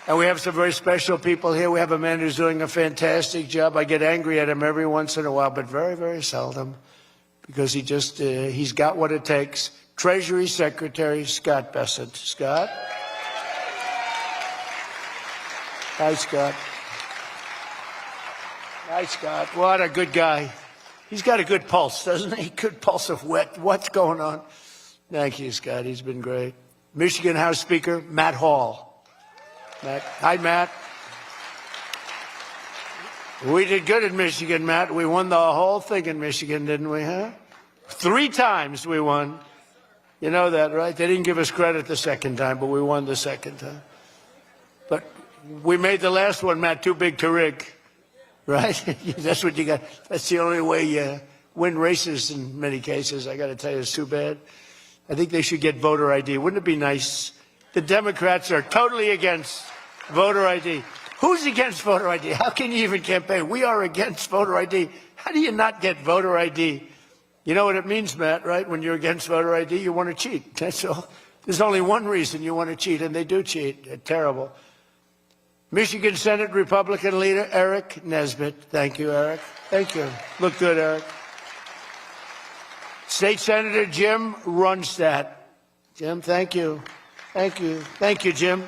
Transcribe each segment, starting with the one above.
And we have some very special people here. We have a man who's doing a fantastic job. I get angry at him every once in a while, but very, very seldom, because he's got what it takes. Treasury Secretary Scott Bessent. Scott? Hi, Scott. Hi, Scott. What a good guy. He's got a good pulse, doesn't he? Good pulse of what's going on. Thank you, Scott. He's been great. Michigan House Speaker Matt Hall. Matt. Hi, Matt. We did good in Michigan, Matt. We won the whole thing in Michigan, didn't we, huh? 3 times we won. You know that, right? They didn't give us credit the second time, but we won the second time. But we made the last one, Matt, too big to rig. Right? That's what you got. That's the only way you win races in many cases. I got to tell you, it's too bad. I think they should get voter ID. Wouldn't it be nice? The Democrats are totally against voter ID. Who's against voter ID? How can you even campaign? We are against voter ID. How do you not get voter ID? You know what it means, Matt, right? When you're against voter ID, you want to cheat. That's all. There's only one reason you want to cheat, and they do cheat. They're terrible. Michigan Senate Republican leader Eric Nesbitt. Thank you, Eric. Thank you. Look good, Eric. State Senator Jim Runstad. Jim, thank you. Thank you. Thank you, Jim.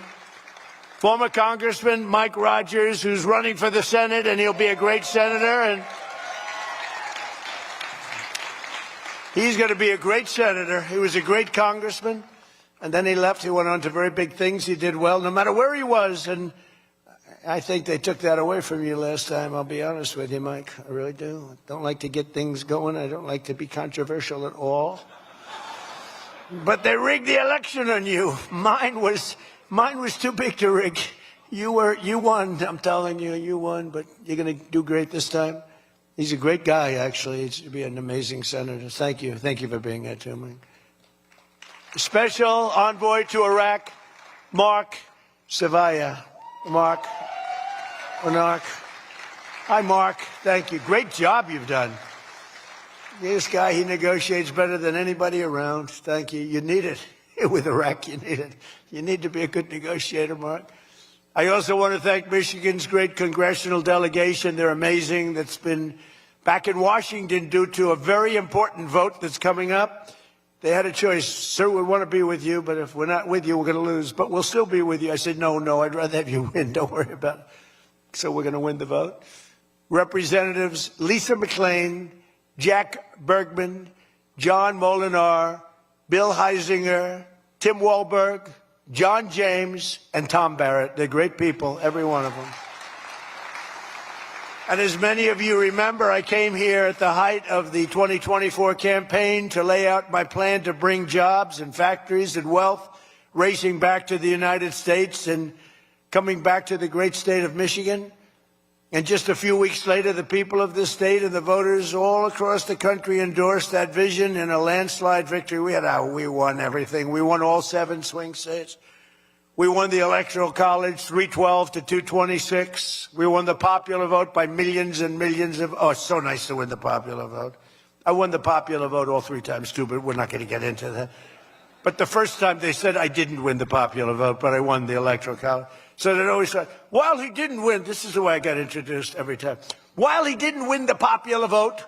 Former Congressman Mike Rogers, who's running for the Senate, and he'll be a great senator. And he's going to be a great senator. He was a great congressman, and then he left. He went on to very big things. He did well, no matter where he was. And I think they took that away from you last time. I'll be honest with you, Mike. I really do. I don't like to get things going. I don't like to be controversial at all. But they rigged the election on you. Mine was too big to rig. You won. I'm telling you, you won. But you're going to do great this time. He's a great guy, actually. He's to be an amazing senator. Thank you. Thank you for being here, too, Mike. Special envoy to Iraq, Mark Savaya. Mark. Hi, Mark. Thank you. Great job you've done. This guy, he negotiates better than anybody around. Thank you. You need it. With Iraq, you need it. You need to be a good negotiator, Mark. I also want to thank Michigan's great congressional delegation. They're amazing. That's been back in Washington due to a very important vote that's coming up. They had a choice. Sir, we want to be with you, but if we're not with you, we're going to lose. But we'll still be with you. I said, no, I'd rather have you win. Don't worry about it. So we're going to win the vote. Representatives Lisa McClain, Jack Bergman, John Molinar, Bill Heisinger, Tim Walberg, John James, and Tom Barrett. They're great people, every one of them. And as many of you remember, I came here at the height of the 2024 campaign to lay out my plan to bring jobs and factories and wealth racing back to the United States and coming back to the great state of Michigan. And just a few weeks later, the people of this state and the voters all across the country endorsed that vision in a landslide victory. We won everything. We won all 7 swing states. We won the Electoral College 312 to 226. We won the popular vote by millions and millions of... Oh, it's so nice to win the popular vote. I won the popular vote all 3 times, too, but we're not going to get into that. But the first time they said I didn't win the popular vote, but I won the Electoral College. So they'd always say, while he didn't win, this is the way I got introduced every time. While he didn't win the popular vote,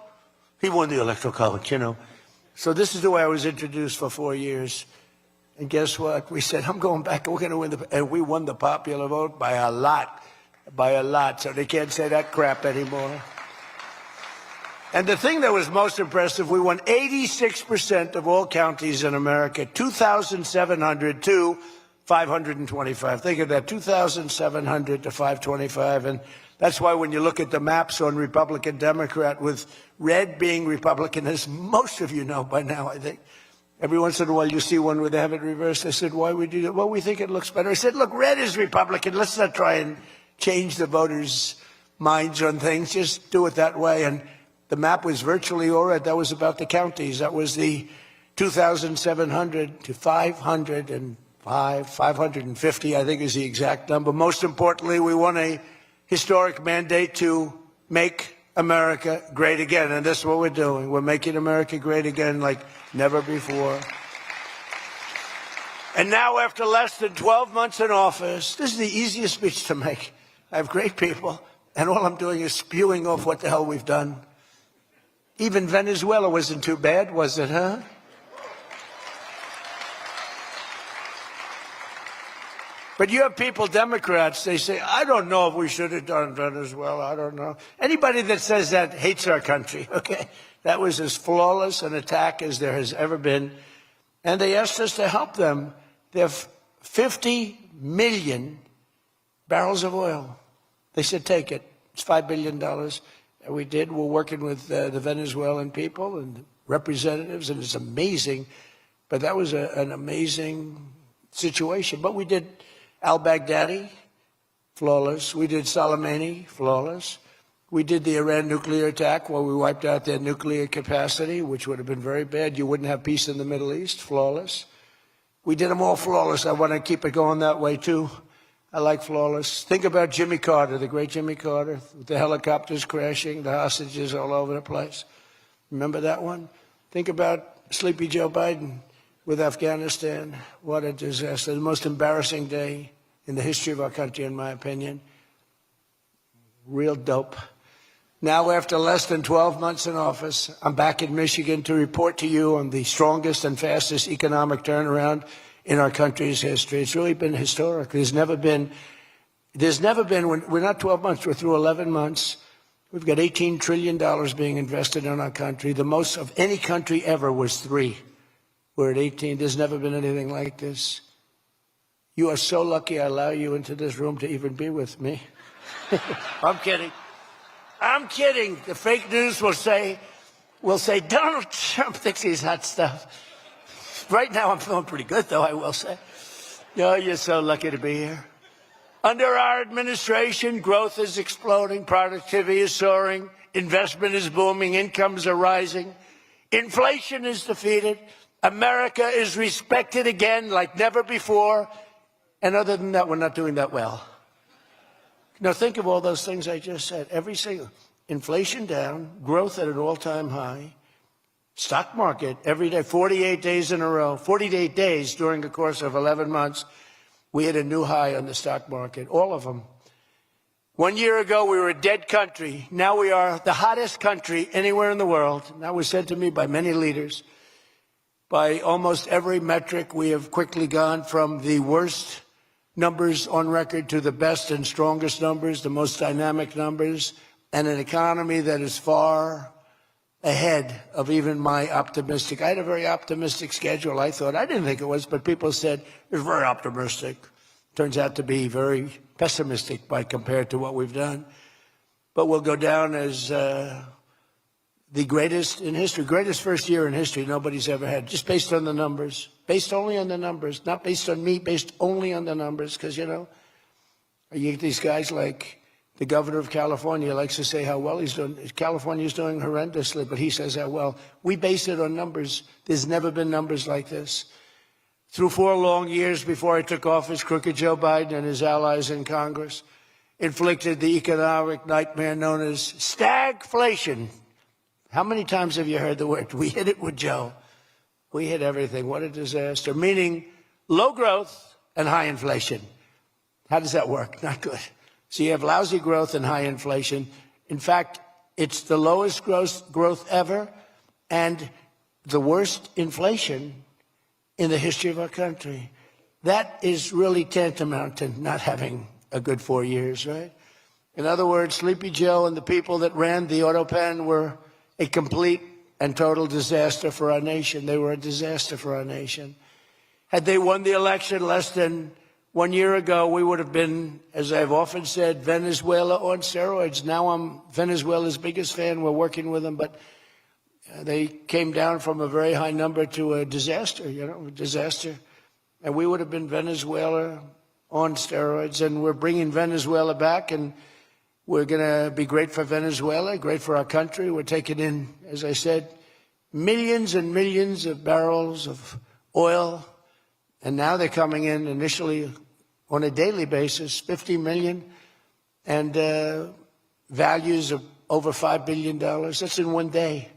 he won the Electoral College, you know. So this is the way I was introduced for 4 years. And guess what? We said, I'm going back, and we're going to win and we won the popular vote by a lot. So they can't say that crap anymore. And the thing that was most impressive, we won 86% of all counties in America, 2,700 to 525. Think of that, 2,700 to 525. And that's why when you look at the maps on Republican, Democrat, with red being Republican, as most of you know by now, I think, every once in a while you see one where they have it reversed. I said, why would you do that? Well, we think it looks better. I said, look, red is Republican. Let's not try and change the voters' minds on things. Just do it that way. And the map was virtually all red. That was about the counties. That was the 2,700 to 550, I think is the exact number. Most importantly, we won a historic mandate to make America great again. And that's what we're doing. We're making America great again like never before. And now, after less than 12 months in office, this is the easiest speech to make. I have great people, and all I'm doing is spewing off what the hell we've done. Even Venezuela wasn't too bad, was it, huh? But you have people, Democrats, they say, I don't know if we should have done Venezuela, I don't know. Anybody that says that hates our country, okay? That was as flawless an attack as there has ever been. And they asked us to help them. They have 50 million barrels of oil. They said, take it. It's $5 billion. And we did. We're working with the Venezuelan people and representatives, and it's amazing. But that was an amazing situation. But we did al-Baghdadi, flawless. We did Soleimani, flawless. We did the Iran nuclear attack where we wiped out their nuclear capacity, which would have been very bad. You wouldn't have peace in the Middle East, flawless. We did them all flawless. I want to keep it going that way, too. I like flawless. Think about Jimmy Carter, the great Jimmy Carter, with the helicopters crashing, the hostages all over the place. Remember that one? Think about Sleepy Joe Biden with Afghanistan. What a disaster. The most embarrassing day in the history of our country, in my opinion. Real dope. Now, after less than 12 months in office, I'm back in Michigan to report to you on the strongest and fastest economic turnaround in our country's history. It's really been historic. There's never been, we're not 12 months, we're through 11 months. We've got $18 trillion being invested in our country. The most of any country ever was 3. We're at 18. There's never been anything like this. You are so lucky I allow you into this room to even be with me. I'm kidding. I'm kidding. The fake news will say Donald Trump thinks he's hot stuff. Right now I'm feeling pretty good, though, I will say. Oh, you're so lucky to be here. Under our administration, growth is exploding, productivity is soaring, investment is booming, incomes are rising, inflation is defeated, America is respected again like never before, and other than that, we're not doing that well. Now, think of all those things I just said. Every single inflation down, growth at an all-time high, stock market every day, 48 days in a row, 48 days during the course of 11 months, we hit a new high on the stock market, all of them. 1 year ago, we were a dead country. Now we are the hottest country anywhere in the world. That was said to me by many leaders. By almost every metric, we have quickly gone from the worst numbers on record to the best and strongest numbers, the most dynamic numbers, and an economy that is far ahead of even my optimistic. I had a very optimistic schedule, I thought. I didn't think it was, but people said it was very optimistic. Turns out to be very pessimistic by compared to what we've done. But we'll go down as the greatest in history, greatest first year in history nobody's ever had, just based on the numbers, based only on the numbers, not based on me, based only on the numbers, because, you know, you get these guys like the governor of California likes to say how well he's doing. California's doing horrendously, but he says how well. We base it on numbers. There's never been numbers like this. Through 4 long years before I took office, crooked Joe Biden and his allies in Congress inflicted the economic nightmare known as stagflation. How many times have you heard the word? We hit it with Joe. We hit everything. What a disaster. Meaning low growth and high inflation. How does that work? Not good. So you have lousy growth and high inflation. In fact, it's the lowest growth ever and the worst inflation in the history of our country. That is really tantamount to not having a good 4 years, right? In other words, Sleepy Joe and the people that ran the auto pen were a complete and total disaster for our nation. They were a disaster for our nation. Had they won the election less than 1 year ago, we would have been, as I've often said, Venezuela on steroids. Now I'm Venezuela's biggest fan. We're working with them, but they came down from a very high number to a disaster, a disaster. And we would have been Venezuela on steroids, and we're bringing Venezuela back, and we're going to be great for Venezuela, great for our country. We're taking in, as I said, millions and millions of barrels of oil, and now they're coming in initially on a daily basis, 50 million, and values of over $5 billion. That's in one day.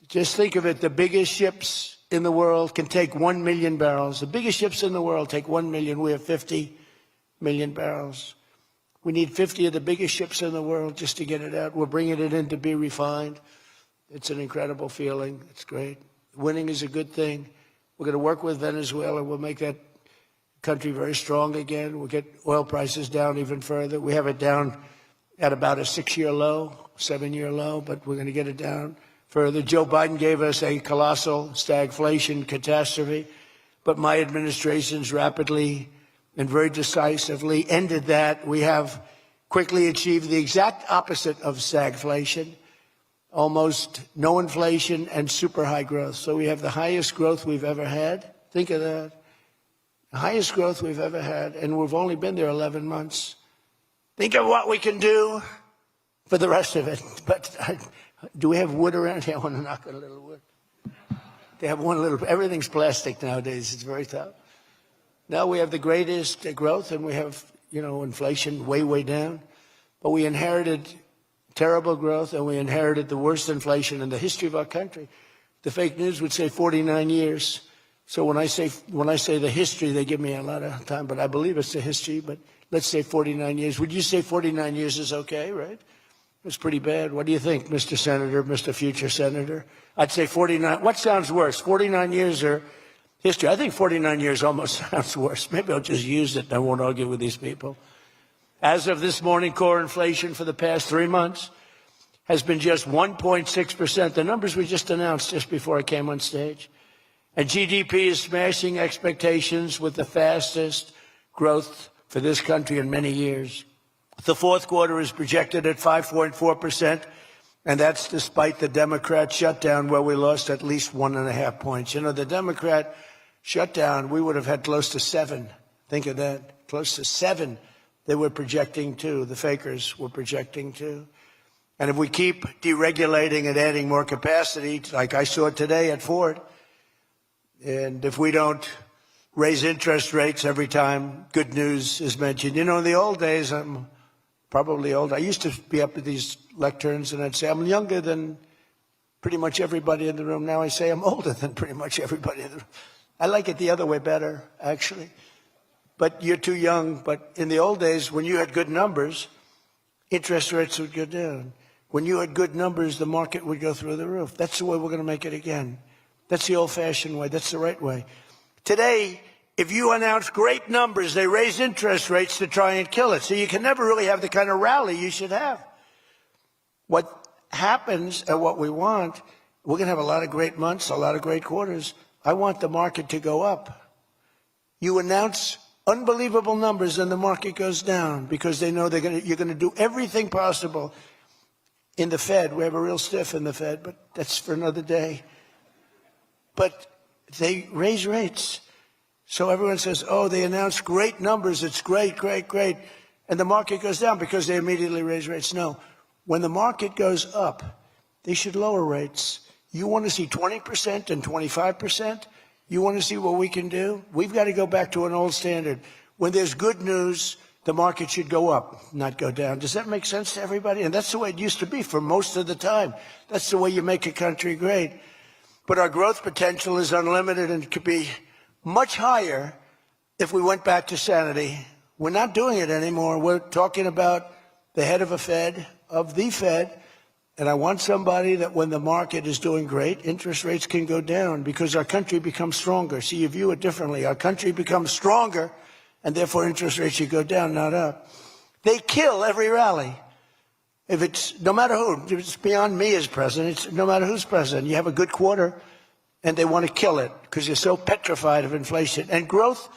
Just think of it, the biggest ships in the world can take 1 million barrels. The biggest ships in the world take 1 million. We have 50 million barrels. We need 50 of the biggest ships in the world just to get it out. We're bringing it in to be refined. It's an incredible feeling. It's great. Winning is a good thing. We're going to work with Venezuela. We'll make that country very strong again. We'll get oil prices down even further. We have it down at about a 6-year low, 7-year low, but we're going to get it down further. Joe Biden gave us a colossal stagflation catastrophe, but my administration's rapidly and very decisively ended that. We have quickly achieved the exact opposite of stagflation, almost no inflation and super high growth. So we have the highest growth we've ever had. Think of that. The highest growth we've ever had, and we've only been there 11 months. Think of what we can do for the rest of it. But do we have wood around here? I want to knock on a little wood. They have one little, everything's plastic nowadays. It's very tough. Now we have the greatest growth, and we have, inflation way, way down. But we inherited terrible growth, and we inherited the worst inflation in the history of our country. The fake news would say 49 years. So when I say the history, they give me a lot of time, but I believe it's the history. But let's say 49 years. Would you say 49 years is okay, right? It's pretty bad. What do you think, Mr. Senator, Mr. Future Senator? I'd say 49. What sounds worse, 49 years or history? I think 49 years almost sounds worse. Maybe I'll just use it and I won't argue with these people. As of this morning, core inflation for the past 3 months has been just 1.6%. The numbers we just announced just before I came on stage. And GDP is smashing expectations with the fastest growth for this country in many years. The fourth quarter is projected at 5.4%, and that's despite the Democrat shutdown where we lost at least 1.5 points. The Democrat shutdown, we would have had close to 7. Think of that, close to 7. They were projecting to, the fakers were projecting to. And if we keep deregulating and adding more capacity, like I saw today at Ford, and if we don't raise interest rates every time good news is mentioned. In the old days, I'm probably old. I used to be up at these lecterns and I'd say, I'm younger than pretty much everybody in the room. Now I say I'm older than pretty much everybody in the room. I like it the other way better, actually. But you're too young. But in the old days, when you had good numbers, interest rates would go down. When you had good numbers, the market would go through the roof. That's the way we're going to make it again. That's the old-fashioned way. That's the right way. Today, if you announce great numbers, they raise interest rates to try and kill it. So you can never really have the kind of rally you should have. What happens and what we want, we're going to have a lot of great months, a lot of great quarters. I want the market to go up. You announce unbelievable numbers and the market goes down because they know you're going to do everything possible. In the Fed, we have a real stiff in the Fed, but that's for another day. But they raise rates. So everyone says, oh, they announced great numbers. It's great, great, great. And the market goes down because they immediately raise rates. No, when the market goes up, they should lower rates. You want to see 20% and 25%? You want to see what we can do? We've got to go back to an old standard. When there's good news, the market should go up, not go down. Does that make sense to everybody? And that's the way it used to be for most of the time. That's the way you make a country great. But our growth potential is unlimited and could be much higher if we went back to sanity. We're not doing it anymore. We're talking about the head of the Fed, and I want somebody that when the market is doing great, interest rates can go down because our country becomes stronger. See, you view it differently. Our country becomes stronger, and therefore interest rates should go down, not up. They kill every rally. If it's, no matter who, if it's beyond me as president, it's no matter who's president, you have a good quarter and they want to kill it because you're so petrified of inflation. And growth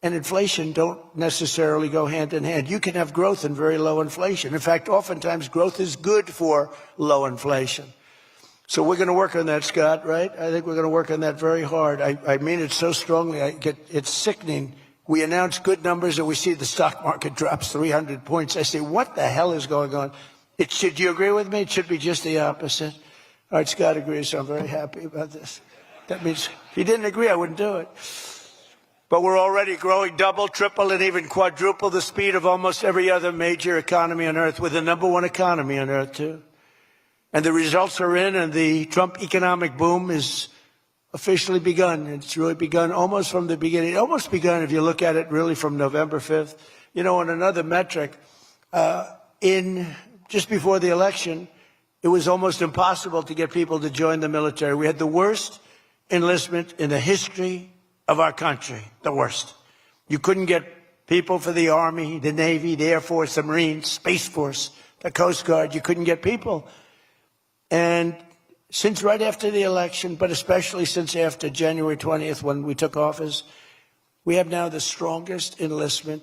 and inflation don't necessarily go hand in hand. You can have growth and very low inflation. In fact, oftentimes growth is good for low inflation. So we're going to work on that, Scott, right? I think we're going to work on that very hard. I mean it so strongly, it's sickening. We announce good numbers and we see the stock market drops 300 points. I say, what the hell is going on? Do you agree with me? It should be just the opposite. All right, Scott agrees, so I'm very happy about this. That means if he didn't agree, I wouldn't do it. But we're already growing double, triple, and even quadruple the speed of almost every other major economy on earth. We're the #1 economy on earth, too. And the results are in, and the Trump economic boom is officially begun. It's really begun almost from the beginning. Almost begun, if you look at it, really from November 5th. You know, on another metric, just before the election, it was almost impossible to get people to join the military. We had the worst enlistment in the history of our country, the worst. You couldn't get people for the Army, the Navy, the Air Force, the Marines, Space Force, the Coast Guard. You couldn't get people. And since right after the election, but especially since after January 20th when we took office, we have now the strongest enlistment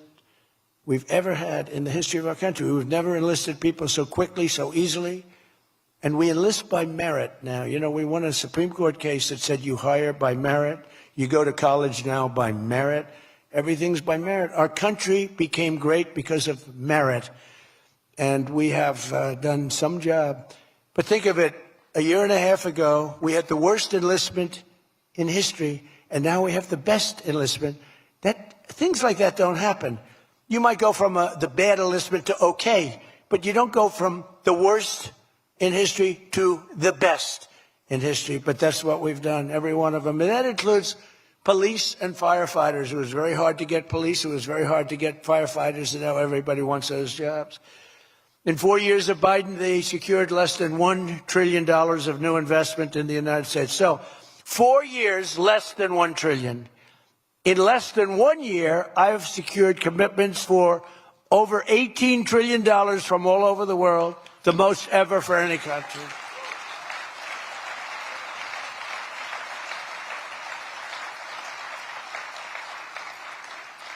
we've ever had in the history of our country. We've never enlisted people so quickly, so easily. And we enlist by merit now. You know, we won a Supreme Court case that said you hire by merit. You go to college now by merit. Everything's by merit. Our country became great because of merit. And we have done some job. But think of it. A year and a half ago, we had the worst enlistment in history, and now we have the best enlistment. Things like that don't happen. You might go from the bad enlistment to okay, but you don't go from the worst in history to the best in history. But that's what we've done, every one of them. And that includes police and firefighters. It was very hard to get police. It was very hard to get firefighters, and now everybody wants those jobs. In 4 years of Biden, they secured less than $1 trillion of new investment in the United States. So 4 years, less than $1 trillion. In less than 1 year, I've secured commitments for over $18 trillion from all over the world, the most ever for any country.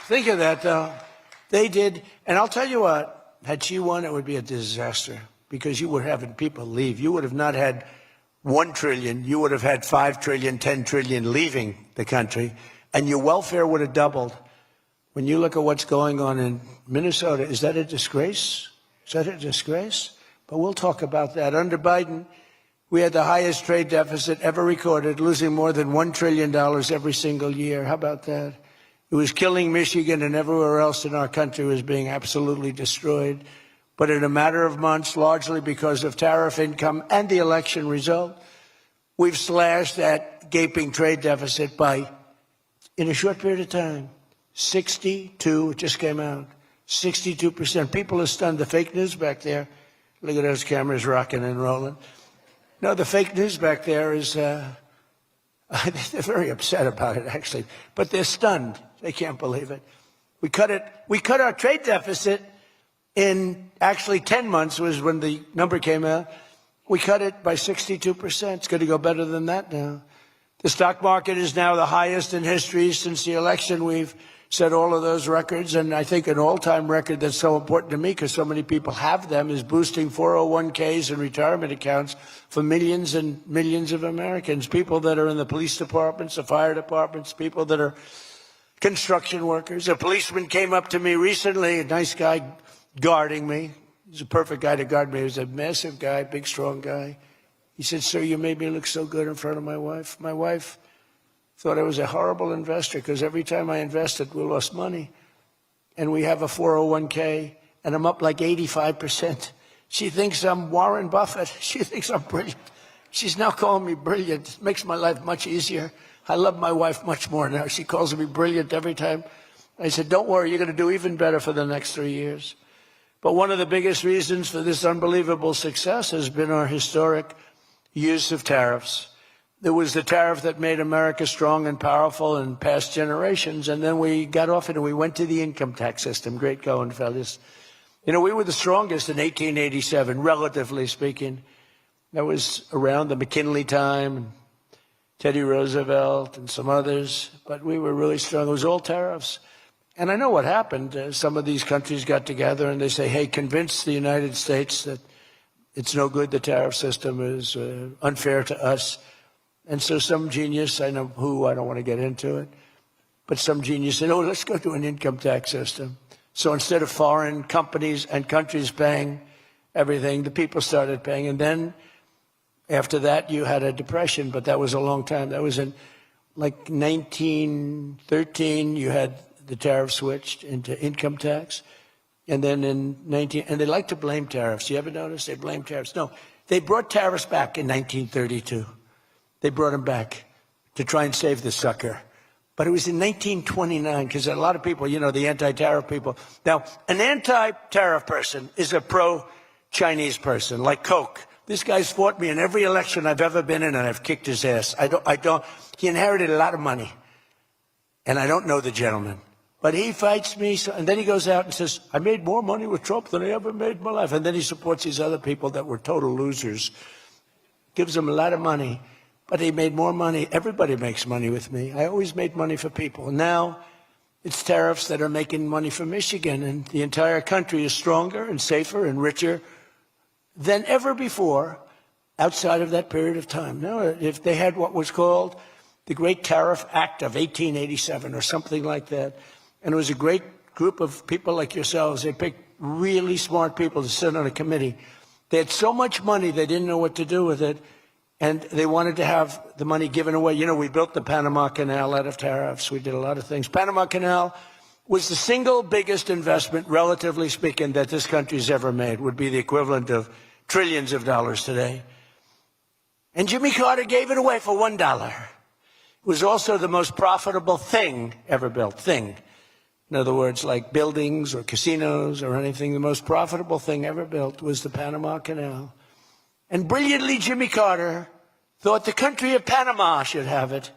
Think of that, though. They did, and I'll tell you what. Had she won, it would be a disaster because you were having people leave. You would have not had $1 trillion. You would have had $5 trillion, $10 trillion leaving the country, and your welfare would have doubled. When you look at what's going on in Minnesota, is that a disgrace? Is that a disgrace? But we'll talk about that. Under Biden, we had the highest trade deficit ever recorded, losing more than $1 trillion every single year. How about that? It was killing Michigan, and everywhere else in our country was being absolutely destroyed. But in a matter of months, largely because of tariff income and the election result, we've slashed that gaping trade deficit by, in a short period of time, 62, it just came out, 62%. People are stunned. The fake news back there, look at those cameras rocking and rolling. No, the fake news back there is, they're very upset about it, actually, but they're stunned. They can't believe it. We cut our trade deficit in actually 10 months was when the number came out. We cut it by 62%. It's going to go better than that now. The stock market is now the highest in history since the election. We've set all of those records, and I think an all-time record that's so important to me because so many people have them is boosting 401ks and retirement accounts for millions and millions of Americans, people that are in the police departments, the fire departments, people that are construction workers. A policeman came up to me recently, a nice guy guarding me. He's a perfect guy to guard me. He was a massive guy, big, strong guy. He said, "Sir, you made me look so good in front of my wife. My wife thought I was a horrible investor because every time I invested, we lost money. And we have a 401k, and I'm up like 85%. She thinks I'm Warren Buffett. She thinks I'm brilliant. She's now calling me brilliant. It makes my life much easier. I love my wife much more now. She calls me brilliant every time." I said, "Don't worry, you're going to do even better for the next 3 years." But one of the biggest reasons for this unbelievable success has been our historic use of tariffs. There was the tariff that made America strong and powerful in past generations, and then we got off it and we went to the income tax system. Great going, fellas. You know, we were the strongest in 1887, relatively speaking. That was around the McKinley time, Teddy Roosevelt and some others, but we were really strong. It was all tariffs. And I know what happened. Some of these countries got together and they say, "Hey, convince the United States that it's no good, the tariff system is unfair to us." And so some genius, I know who, I don't want to get into it, but some genius said, "Oh, let's go to an income tax system." So instead of foreign companies and countries paying everything, the people started paying. And then after that, you had a depression, but that was a long time. That was in like 1913, you had the tariff switched into income tax. And then in and they like to blame tariffs. You ever notice they blame tariffs? No, they brought tariffs back in 1932. They brought them back to try and save the sucker. But it was in 1929, because a lot of people, you know, the anti-tariff people. Now, an anti-tariff person is a pro-Chinese person, like Koch. This guy's fought me in every election I've ever been in, and I've kicked his ass. He inherited a lot of money, and I don't know the gentleman. But he fights me, and then he goes out and says, I made more money with Trump than I ever made in my life. And then he supports these other people that were total losers. Gives them a lot of money. But he made more money. Everybody makes money with me. I always made money for people. Now it's tariffs that are making money for Michigan, and the entire country is stronger and safer and richer than ever before outside of that period of time. Now, if they had what was called the Great Tariff Act of 1887 or something like that, and it was a great group of people like yourselves. They picked really smart people to sit on a committee. They had so much money they didn't know what to do with it, and they wanted to have the money given away. You know, we built the Panama Canal out of tariffs. We did a lot of things. Panama Canal was the single biggest investment, relatively speaking, that this country's ever made. Would be the equivalent of trillions of dollars today. And Jimmy Carter gave it away for $1. It was also the most profitable thing ever built. Thing. In other words, like buildings or casinos or anything, the most profitable thing ever built was the Panama Canal. And brilliantly, Jimmy Carter thought the country of Panama should have it,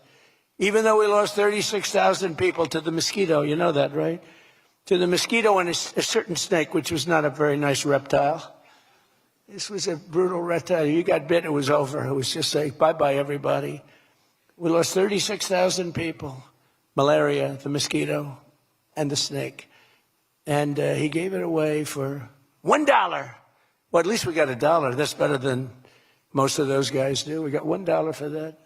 even though we lost 36,000 people to the mosquito. You know that, right? To the mosquito and a certain snake, which was not a very nice reptile. This was a brutal reptile. You got bit, it was over. It was just like, bye-bye, everybody. We lost 36,000 people. Malaria, the mosquito, and the snake. And he gave it away for $1. Well, at least we got $1. That's better than most of those guys do. We got $1 for that.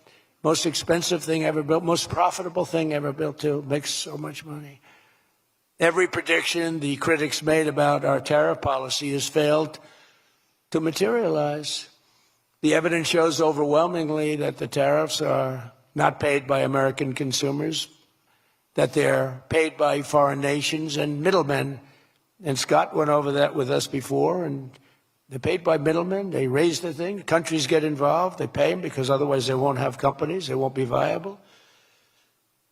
Most expensive thing ever built, most profitable thing ever built, too. Makes so much money. Every prediction the critics made about our tariff policy has failed to materialize. The evidence shows overwhelmingly that the tariffs are not paid by American consumers, that they're paid by foreign nations and middlemen. And Scott went over that with us before, and they're paid by middlemen. They raise the thing. Countries get involved. They pay them because otherwise they won't have companies. They won't be viable.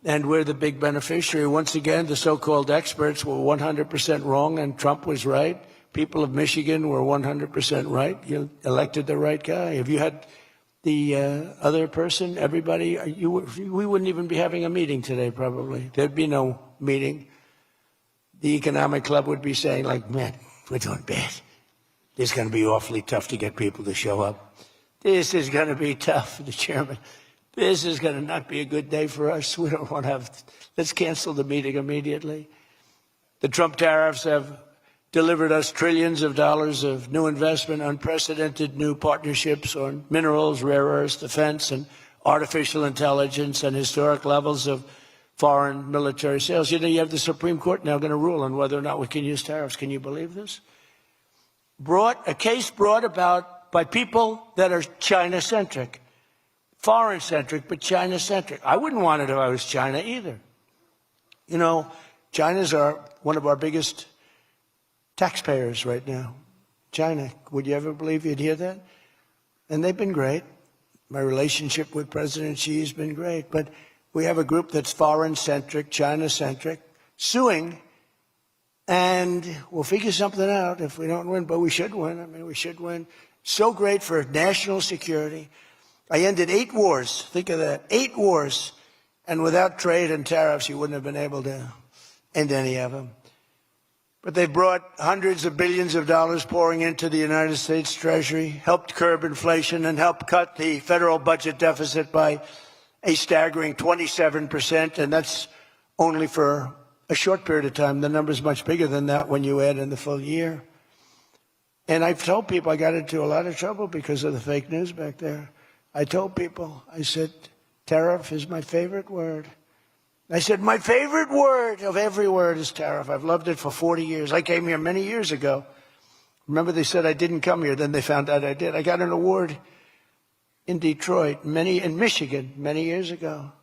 And we're the big beneficiary. Once again, the so-called experts were 100% wrong, and Trump was right. People of Michigan were 100% right. You elected the right guy. If you had the other person, everybody, we wouldn't even be having a meeting today, probably. There'd be no meeting. The economic club would be saying, like, man, we're doing bad. It's going to be awfully tough to get people to show up. This is going to be tough, the chairman. This is going to not be a good day for us. We don't want to have, let's cancel the meeting immediately. The Trump tariffs have delivered us trillions of dollars of new investment, unprecedented new partnerships on minerals, rare earths, defense, and artificial intelligence, and historic levels of foreign military sales. You know, you have the Supreme Court now going to rule on whether or not we can use tariffs. Can you believe this? A case brought about by people that are China-centric, foreign-centric, but China-centric. I wouldn't want it if I was China either. You know, China's one of our biggest taxpayers right now. China, would you ever believe you'd hear that? And they've been great. My relationship with President Xi has been great. But we have a group that's foreign-centric, China-centric, suing, and we'll figure something out if we don't win. But we should win. I mean, we should win. So great for national security. I ended 8 wars. Think of that. 8 wars. And without trade and tariffs, you wouldn't have been able to end any of them. But they brought hundreds of billions of dollars pouring into the United States Treasury, helped curb inflation, and helped cut the federal budget deficit by a staggering 27%. And that's only for a short period of time. The number's much bigger than that when you add in the full year. And I've told people I got into a lot of trouble because of the fake news back there. I told people, I said, tariff is my favorite word. I said, my favorite word of every word is tariff. I've loved it for 40 years. I came here many years ago. Remember, they said I didn't come here. Then they found out I did. I got an award in Detroit, in Michigan, many years ago,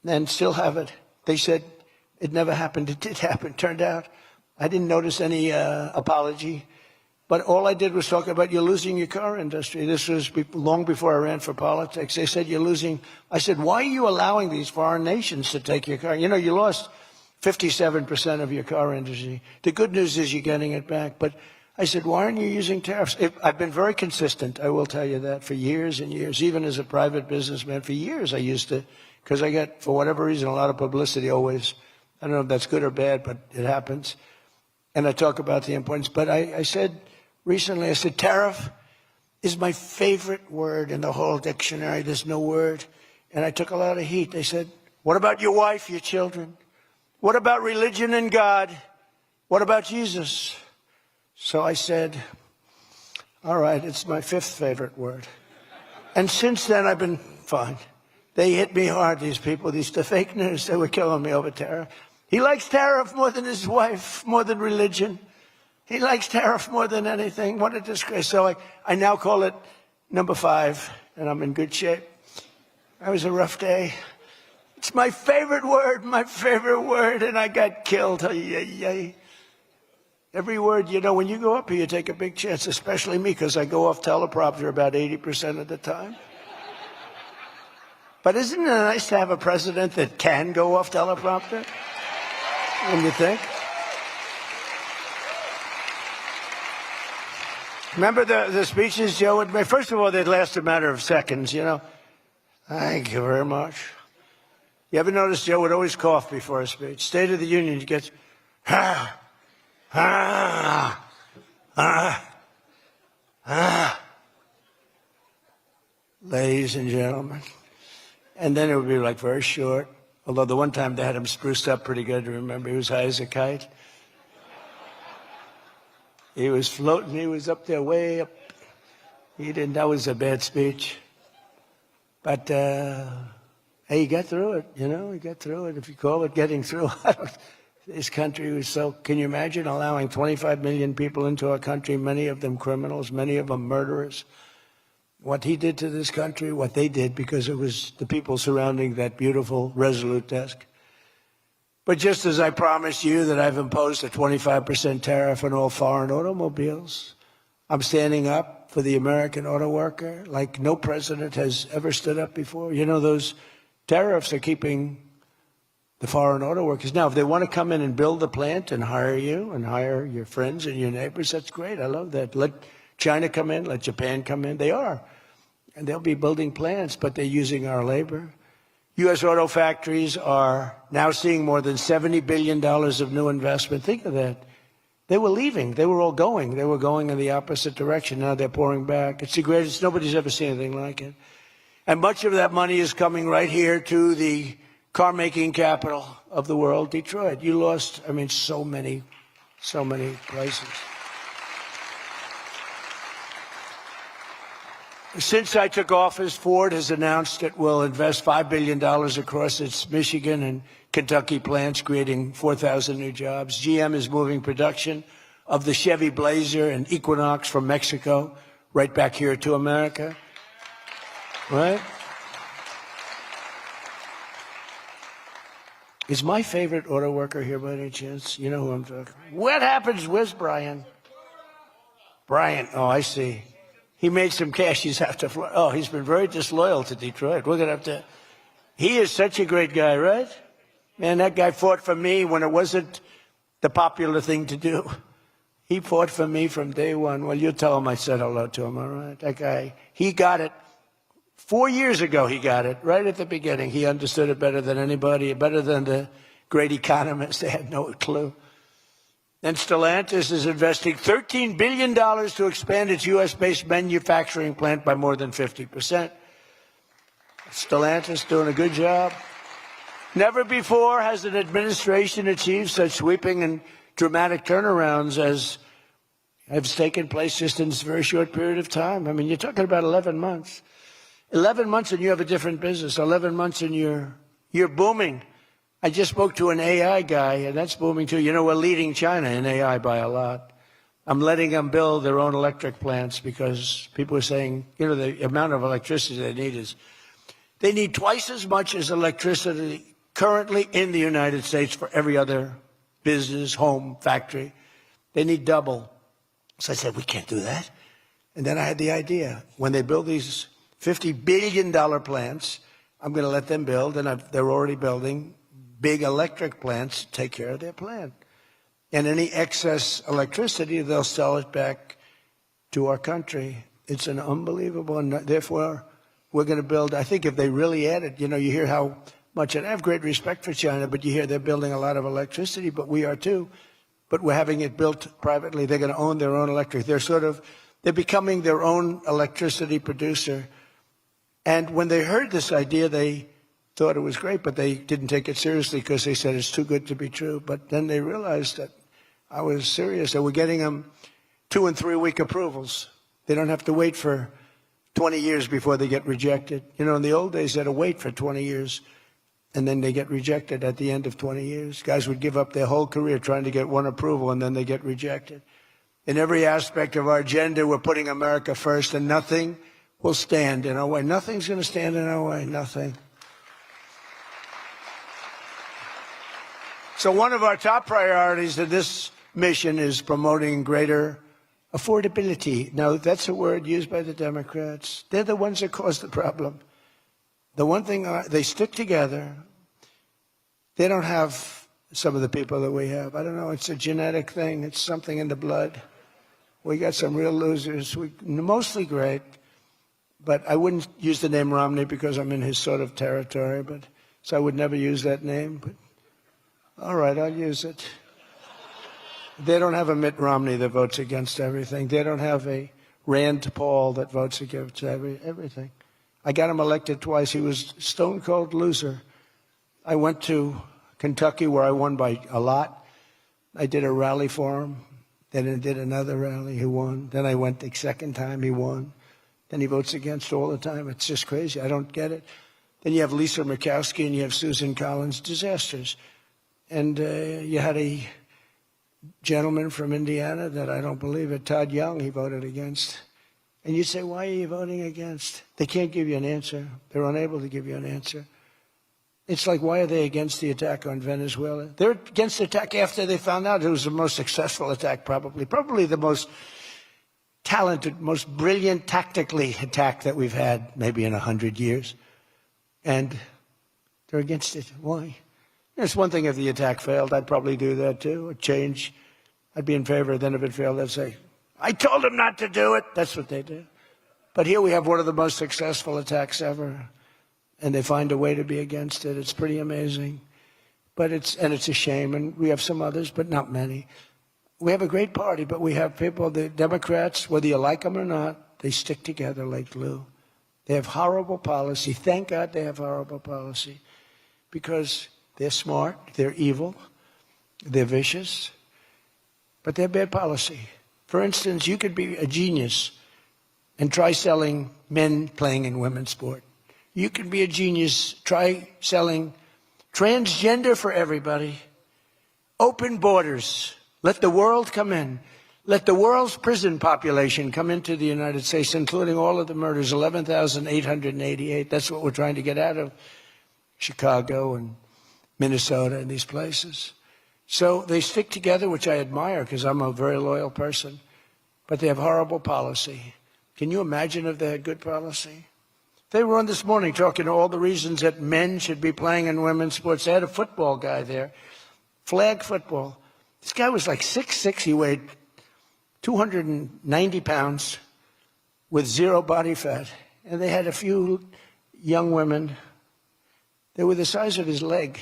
and still have it. They said it never happened. It did happen. Turned out I didn't notice any apology. But all I did was talk about you're losing your car industry. This was long before I ran for politics. They said you're losing. I said, why are you allowing these foreign nations to take your car? You know, you lost 57% of your car industry. The good news is you're getting it back. But I said, why aren't you using tariffs? I've been very consistent, I will tell you that, for years and years. Even as a private businessman, for years I used to, because I get, for whatever reason, a lot of publicity always. I don't know if that's good or bad, but it happens. And I talk about the importance. But I said recently, I said, tariff is my favorite word in the whole dictionary. There's no word. And I took a lot of heat. They said, what about your wife, your children? What about religion and God? What about Jesus? So I said, all right, it's my fifth favorite word. And since then, I've been fine. They hit me hard, these people, the fake news. They were killing me over tariff. He likes tariff more than his wife, more than religion. He likes tariff more than anything. What a disgrace. So I now call it number 5, and I'm in good shape. That was a rough day. It's my favorite word, and I got killed. Every word, you know, when you go up here, you take a big chance, especially me, because I go off teleprompter about 80% of the time. But isn't it nice to have a president that can go off teleprompter? When you think? Remember the speeches Joe would make? First of all, they'd last a matter of seconds, you know. Thank you very much. You ever notice Joe would always cough before a speech? State of the Union, he gets, Ladies and gentlemen. And then it would be like very short. Although the one time they had him spruced up pretty good, remember, he was high as a kite. He was floating, he was up there way up. That was a bad speech. But, hey, he got through it, you know, he got through it. If you call it getting through, this country was so, can you imagine allowing 25 million people into our country, many of them criminals, many of them murderers? What he did to this country, what they did, because it was the people surrounding that beautiful, resolute desk. But just as I promised you that I've imposed a 25% tariff on all foreign automobiles, I'm standing up for the American auto worker like no president has ever stood up before. You know, those tariffs are keeping the foreign auto workers. Now, if they want to come in and build the plant and hire you and hire your friends and your neighbors, that's great. I love that. Let China come in, let Japan come in. They are. And they'll be building plants, but they're using our labor. U.S. auto factories are now seeing more than $70 billion of new investment. Think of that. They were leaving. They were all going. They were going in the opposite direction. Now they're pouring back. It's the greatest. Nobody's ever seen anything like it. And much of that money is coming right here to the car-making capital of the world, Detroit. You lost, I mean, so many places. Since I took office, Ford has announced it will invest $5 billion across its Michigan and Kentucky plants, creating 4,000 new jobs. GM is moving production of the Chevy Blazer and Equinox from Mexico right back here to America. Right? Is my favorite auto worker here by any chance? You know who I'm talking about. What happens? Where's Brian? Brian. Oh, I see. He made some cash. He's have to. Oh, he's been very disloyal to Detroit. We're going to have to. He is such a great guy, right? Man, that guy fought for me when it wasn't the popular thing to do. He fought for me from day one. Well, you tell him I said hello to him, all right? That guy, he got it. 4 years ago, he got it, right at the beginning. He understood it better than anybody, better than the great economists. They had no clue. And Stellantis is investing $13 billion to expand its U.S.-based manufacturing plant by more than 50%. Stellantis doing a good job. Never before has an administration achieved such sweeping and dramatic turnarounds as have taken place just in this very short period of time. I mean, you're talking about 11 months. 11 months and you have a different business. 11 months and you're booming. I just spoke to an AI guy, and that's booming too. You know, we're leading China in AI by a lot. I'm letting them build their own electric plants because people are saying, you know, the amount of electricity they need twice as much as electricity currently in the United States for every other business, home, factory. They need double. So I said, we can't do that. And then I had the idea. When they build these $50 billion plants, I'm going to let them build, and they're already building big electric plants to take care of their plant. And any excess electricity, they'll sell it back to our country. It's an unbelievable, and therefore we're going to build, I think if they really added, you hear how much, and I have great respect for China, but you hear they're building a lot of electricity, but we are too. But we're having it built privately. They're going to own their own electric. They're becoming their own electricity producer. And when they heard this idea, they thought it was great, but they didn't take it seriously because they said it's too good to be true. But then they realized that I was serious. So we're getting them 2- and 3-week approvals. They don't have to wait for 20 years before they get rejected. In the old days, they had to wait for 20 years, and then they get rejected at the end of 20 years. Guys would give up their whole career trying to get one approval, and then they get rejected. In every aspect of our agenda, we're putting America first, and nothing will stand in our way. Nothing's going to stand in our way. Nothing. So one of our top priorities of this mission is promoting greater affordability. Now, that's a word used by the Democrats. They're the ones that cause the problem. The one thing, they stick together. They don't have some of the people that we have. I don't know, it's a genetic thing. It's something in the blood. We got some real losers, mostly great. But I wouldn't use the name Romney because I'm in his sort of territory. So I would never use that name. But all right, I'll use it. They don't have a Mitt Romney that votes against everything. They don't have a Rand Paul that votes against everything. I got him elected twice. He was a stone-cold loser. I went to Kentucky where I won by a lot. I did a rally for him. Then I did another rally. He won. Then I went the second time. He won. Then he votes against all the time. It's just crazy. I don't get it. Then you have Lisa Murkowski and you have Susan Collins. Disasters. And you had a gentleman from Indiana that I don't believe it, Todd Young, he voted against. And you say, why are you voting against? They can't give you an answer. They're unable to give you an answer. It's like, why are they against the attack on Venezuela? They're against the attack after they found out it was the most successful attack, probably the most talented, most brilliant tactically attack that we've had maybe in 100 years. And they're against it. Why? It's one thing if the attack failed. I'd probably do that too. A change. I'd be in favor. Then if it failed, I'd say, I told them not to do it. That's what they do. But here we have one of the most successful attacks ever. And they find a way to be against it. It's pretty amazing. But it's a shame. And we have some others, but not many. We have a great party, but we have people, the Democrats, whether you like them or not, they stick together like glue. They have horrible policy. Thank God they have horrible policy. Because they're smart, they're evil, they're vicious, but they're bad policy. For instance, you could be a genius and try selling men playing in women's sport. You could be a genius, try selling transgender for everybody, open borders, let the world come in, let the world's prison population come into the United States, including all of the murders, 11,888. That's what we're trying to get out of Chicago and Minnesota and these places. So they stick together, which I admire because I'm a very loyal person, but they have horrible policy. Can you imagine if they had good policy? They were on this morning talking all the reasons that men should be playing in women's sports. They had a football guy there, flag football. This guy was like 6'6", he weighed 290 pounds with zero body fat. And they had a few young women. They were the size of his leg.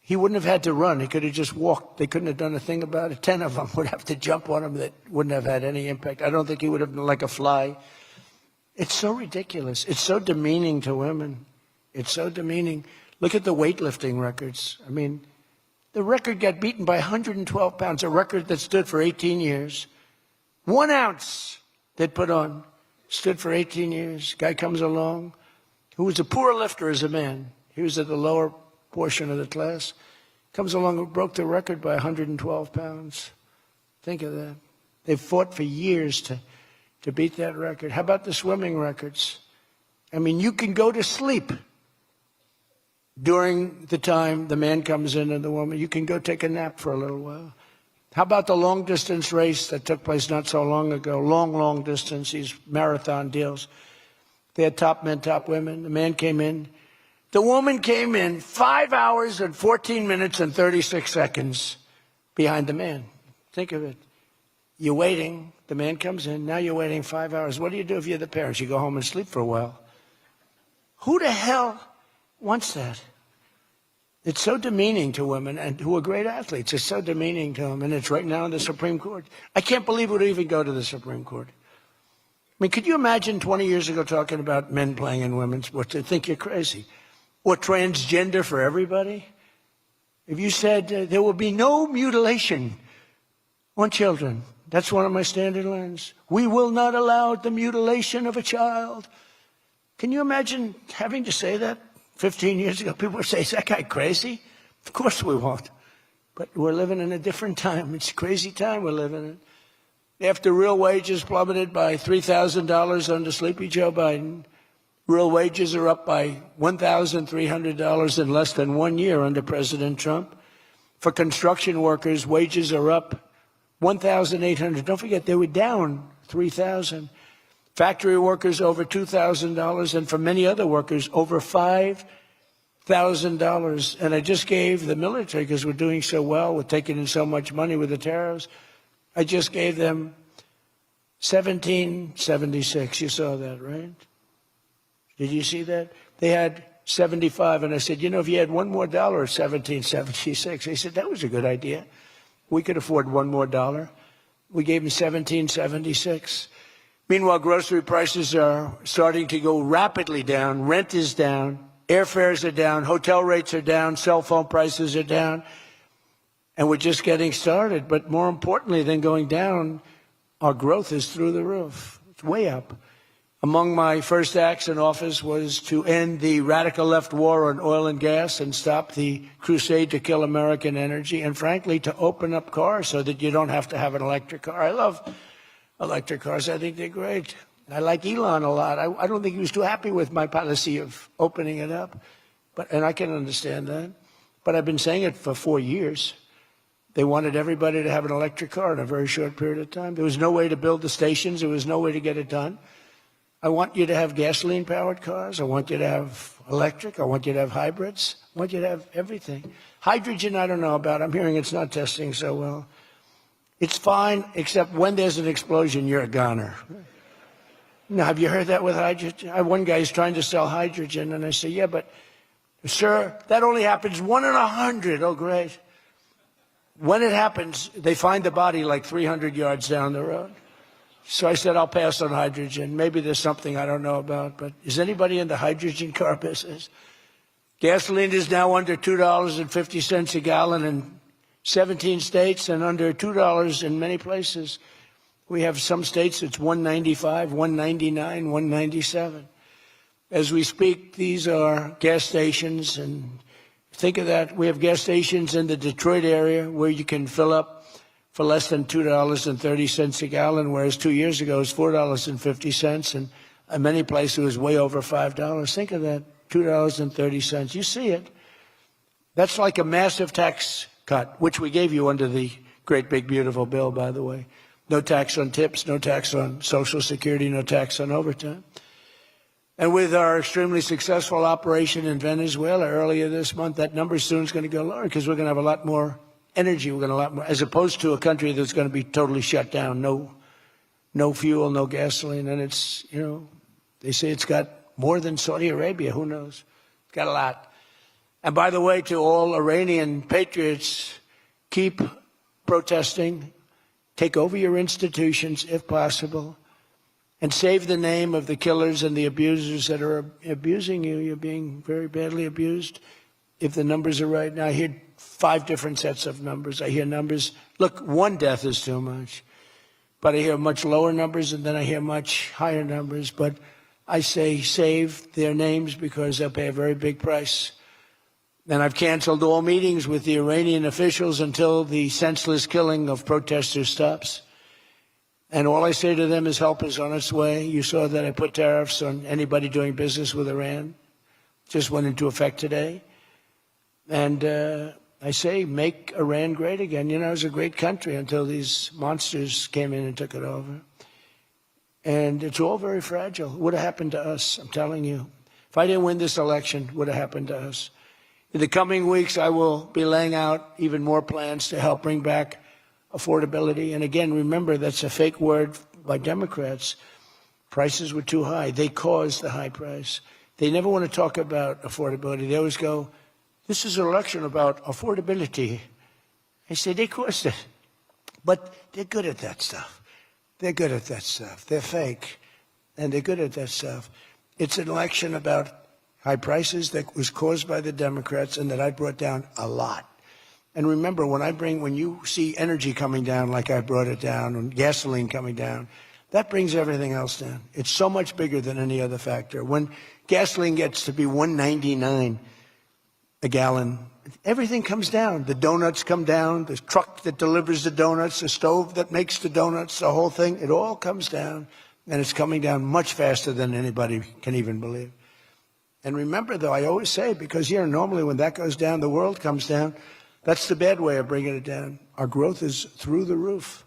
He wouldn't have had to run. He could have just walked. They couldn't have done a thing about it. 10 of them would have to jump on him that wouldn't have had any impact. I don't think he would have been like a fly. It's so ridiculous. It's so demeaning to women. It's so demeaning. Look at the weightlifting records. I mean, the record got beaten by 112 pounds, a record that stood for 18 years. 1 ounce they'd put on stood for 18 years. Guy comes along who was a poor lifter as a man. He was at the lower portion of the class. Comes along and broke the record by 112 pounds. Think of that. They've fought for years to beat that record. How about the swimming records? I mean, you can go to sleep during the time the man comes in and the woman. You can go take a nap for a little while. How about the long-distance race that took place not so long ago? Long distance, these marathon deals. They had top men, top women. The man came in. The woman came in 5 hours and 14 minutes and 36 seconds behind the man. Think of it. You're waiting. The man comes in. Now you're waiting 5 hours. What do you do if you're the parents? You go home and sleep for a while. Who the hell wants that? It's so demeaning to women, and who are great athletes. It's so demeaning to them, and it's right now in the Supreme Court. I can't believe it would even go to the Supreme Court. I mean, could you imagine 20 years ago talking about men playing in women's sports? They'd think you're crazy. Or transgender for everybody? If you said there will be no mutilation on children, that's one of my standard lines. We will not allow the mutilation of a child. Can you imagine having to say that 15 years ago? People would say, is that guy crazy? Of course we won't. But we're living in a different time. It's a crazy time we're living in. After real wages plummeted by $3,000 under Sleepy Joe Biden, real wages are up by $1,300 in less than 1 year under President Trump. For construction workers, wages are up $1,800. Don't forget, they were down $3,000. Factory workers over $2,000, and for many other workers, over $5,000. And I just gave the military, because we're doing so well, we're taking in so much money with the tariffs, I just gave them $1,776. You saw that, right? Did you see that? They had 75, and I said, you know, if you had one more dollar, $1,776. They said, that was a good idea. We could afford one more dollar. We gave them $1,776. Meanwhile, grocery prices are starting to go rapidly down. Rent is down. Airfares are down. Hotel rates are down. Cell phone prices are down. And we're just getting started. But more importantly than going down, our growth is through the roof. It's way up. Among my first acts in office was to end the radical left war on oil and gas and stop the crusade to kill American energy, and frankly, to open up cars so that you don't have to have an electric car. I love electric cars. I think they're great. I like Elon a lot. I don't think he was too happy with my policy of opening it up, and I can understand that. But I've been saying it for 4 years. They wanted everybody to have an electric car in a very short period of time. There was no way to build the stations. There was no way to get it done. I want you to have gasoline-powered cars. I want you to have electric. I want you to have hybrids. I want you to have everything. Hydrogen, I don't know about. I'm hearing it's not testing so well. It's fine, except when there's an explosion, you're a goner. Now, have you heard that with hydrogen? One guy is trying to sell hydrogen, and I say, yeah, but, sir, that only happens 1 in 100. Oh, great. When it happens, they find the body like 300 yards down the road. So I said, I'll pass on hydrogen. Maybe there's something I don't know about, but is anybody in the hydrogen car business? Gasoline is now under $2.50 a gallon in 17 states and under $2 in many places. We have some states it's $1.95, $1.99, $1.97. As we speak, these are gas stations, and think of that. We have gas stations in the Detroit area where you can fill up for less than $2.30 a gallon, whereas 2 years ago it was $4.50, and in many places it was way over $5. Think of that, $2.30. You see it. That's like a massive tax cut, which we gave you under the great big beautiful bill, by the way. No tax on tips, no tax on Social Security, no tax on overtime. And with our extremely successful operation in Venezuela earlier this month, that number soon is going to go lower because we're going to have a lot more energy. We're going to have a lot more, as opposed to a country that's going to be totally shut down. No fuel, no gasoline. And it's, you know, they say it's got more than Saudi Arabia. Who knows? It's got a lot. And by the way, to all Iranian patriots, keep protesting. Take over your institutions if possible. And save the name of the killers and the abusers that are abusing you. You're being very badly abused. If the numbers are right now, I hear 5 different sets of numbers. I hear numbers. Look, 1 death is too much. But I hear much lower numbers, and then I hear much higher numbers. But I say save their names because they'll pay a very big price. And I've canceled all meetings with the Iranian officials until the senseless killing of protesters stops. And all I say to them is help is on its way. You saw that I put tariffs on anybody doing business with Iran. Just went into effect today. And I say make Iran great again. You know, it was a great country until these monsters came in and took it over. And it's all very fragile. It would have happened to us, I'm telling you. If I didn't win this election, it would have happened to us. In the coming weeks, I will be laying out even more plans to help bring back affordability. And again, remember, that's a fake word by Democrats. Prices were too high. They caused the high price. They never want to talk about affordability. They always go, this is an election about affordability. I say, they caused it. But they're good at that stuff. They're good at that stuff. They're fake, and they're good at that stuff. It's an election about high prices that was caused by the Democrats and that I brought down a lot. And remember, when you see energy coming down like I brought it down, and gasoline coming down, that brings everything else down. It's so much bigger than any other factor. When gasoline gets to be $1.99 a gallon, everything comes down. The donuts come down, the truck that delivers the donuts, the stove that makes the donuts, the whole thing, it all comes down. And it's coming down much faster than anybody can even believe. And remember, though, I always say, because here normally when that goes down, the world comes down. That's the bad way of bringing it down. Our growth is through the roof.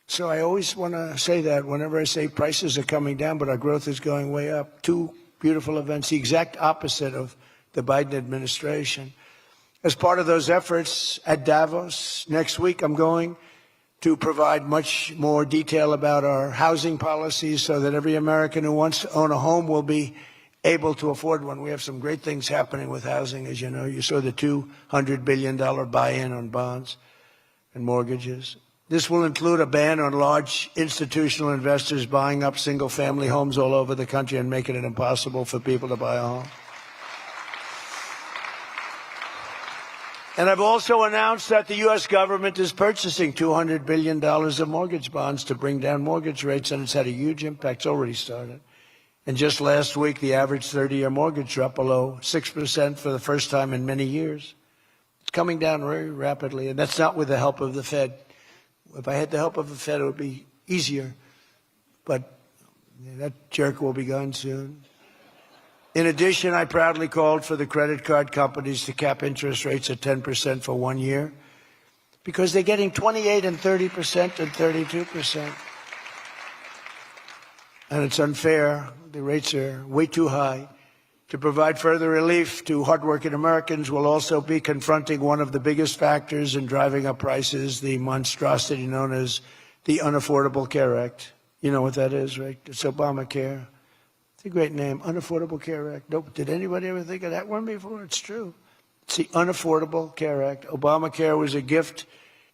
So I always want to say that whenever I say prices are coming down, but our growth is going way up. Two beautiful events, the exact opposite of the Biden administration. As part of those efforts at Davos, next week I'm going to provide much more detail about our housing policies so that every American who wants to own a home will be able to afford one. We have some great things happening with housing, as you know. You saw the $200 billion buy-in on bonds and mortgages. This will include a ban on large institutional investors buying up single-family homes all over the country and making it impossible for people to buy a home. And I've also announced that the U.S. government is purchasing $200 billion of mortgage bonds to bring down mortgage rates, and it's had a huge impact. It's already started. And just last week, the average 30-year mortgage dropped below 6% for the first time in many years. It's coming down very rapidly, and that's not with the help of the Fed. If I had the help of the Fed, it would be easier. But that jerk will be gone soon. In addition, I proudly called for the credit card companies to cap interest rates at 10% for 1 year because they're getting 28 and 30% and 32%. And it's unfair. The rates are way too high. To provide further relief to hardworking Americans, we'll also be confronting one of the biggest factors in driving up prices, the monstrosity known as the Unaffordable Care Act. You know what that is, right? It's Obamacare. It's a great name, Unaffordable Care Act. Nope. Did anybody ever think of that one before? It's true. It's the Unaffordable Care Act. Obamacare was a gift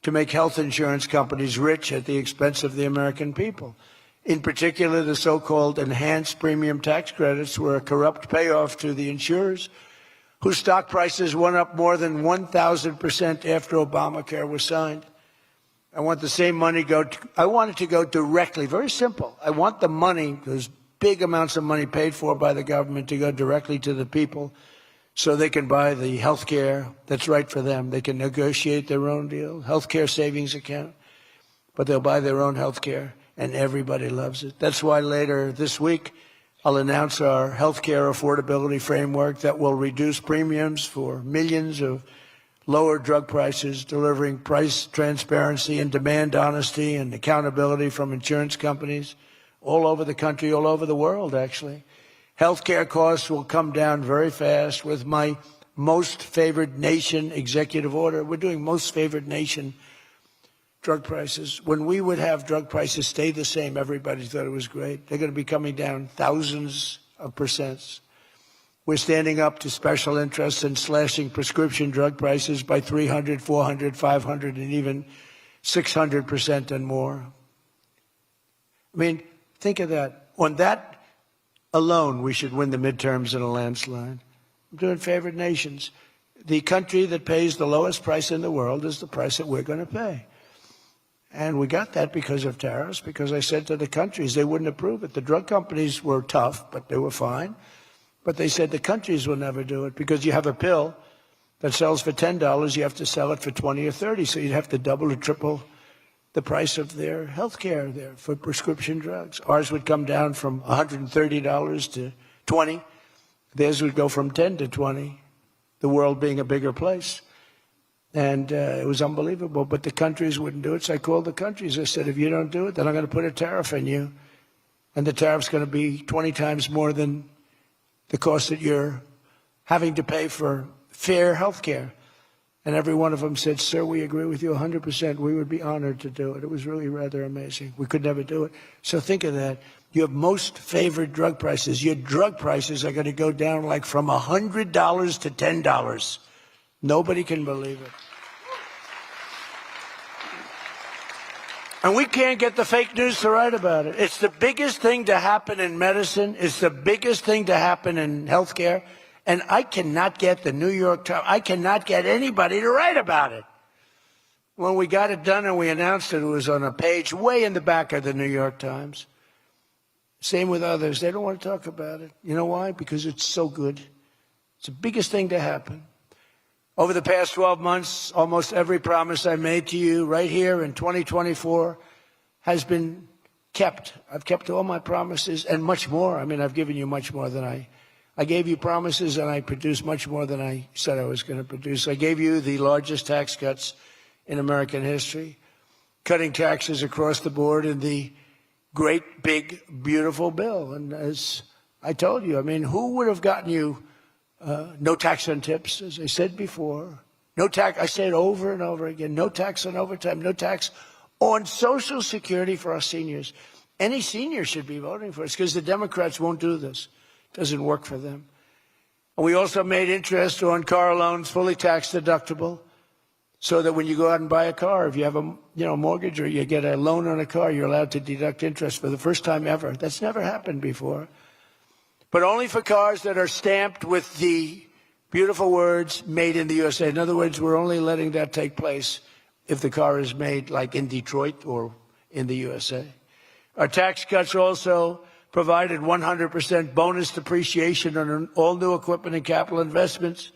to make health insurance companies rich at the expense of the American people. In particular, the so-called enhanced premium tax credits were a corrupt payoff to the insurers, whose stock prices went up more than 1,000% after Obamacare was signed. I want the same money I want it to go directly, very simple. I want the money, those big amounts of money paid for by the government, to go directly to the people so they can buy the health care that's right for them. They can negotiate their own deal, health care savings account, but they'll buy their own health care. And everybody loves it. That's why later this week, I'll announce our healthcare affordability framework that will reduce premiums for millions of lower drug prices, delivering price transparency and demand honesty and accountability from insurance companies all over the country, all over the world, actually. Healthcare costs will come down very fast with my most favored nation executive order. We're doing most favored nation drug prices. When we would have drug prices stay the same, everybody thought it was great. They're going to be coming down thousands of percents. We're standing up to special interests and slashing prescription drug prices by 300, 400, 500, and even 600% and more. I mean, think of that. On that alone, we should win the midterms in a landslide. I'm doing favored nations. The country that pays the lowest price in the world is the price that we're going to pay. And we got that because of tariffs, because I said to the countries they wouldn't approve it. The drug companies were tough, but they were fine. But they said the countries will never do it because you have a pill that sells for $10, you have to sell it for 20 or 30. So you'd have to double or triple the price of their health care there for prescription drugs. Ours would come down from $130 to $20. Theirs would go from 10 to 20, the world being a bigger place. And it was unbelievable, but the countries wouldn't do it. So I called the countries. I said, if you don't do it, then I'm going to put a tariff on you. And the tariff's going to be 20 times more than the cost that you're having to pay for fair health care. And every one of them said, sir, we agree with you 100%. We would be honored to do it. It was really rather amazing. We could never do it. So think of that. You have most favored drug prices. Your drug prices are going to go down like from $100 to $10. Nobody can believe it. And we can't get the fake news to write about it. It's the biggest thing to happen in medicine. It's the biggest thing to happen in healthcare. And I cannot get the New York Times, I cannot get anybody to write about it. When we got it done and we announced it, it was on a page way in the back of the New York Times. Same with others. They don't want to talk about it. You know why? Because it's so good. It's the biggest thing to happen. Over the past 12 months, almost every promise I made to you right here in 2024 has been kept. I've kept all my promises and much more. I mean, I've given you much more than I gave you promises, and I produced much more than I said I was going to produce. I gave you the largest tax cuts in American history, cutting taxes across the board in the great, big, beautiful bill. And as I told you, I mean, who would have gotten you no tax on tips, as I said before. No tax, I say it over and over again, no tax on overtime, no tax on Social Security for our seniors. Any senior should be voting for us because the Democrats won't do this. It doesn't work for them. And we also made interest on car loans fully tax deductible so that when you go out and buy a car, if you have a mortgage or you get a loan on a car, you're allowed to deduct interest for the first time ever. That's never happened before. But only for cars that are stamped with the beautiful words, made in the USA. In other words, we're only letting that take place if the car is made like in Detroit or in the USA. Our tax cuts also provided 100% bonus depreciation on all new equipment and capital investments,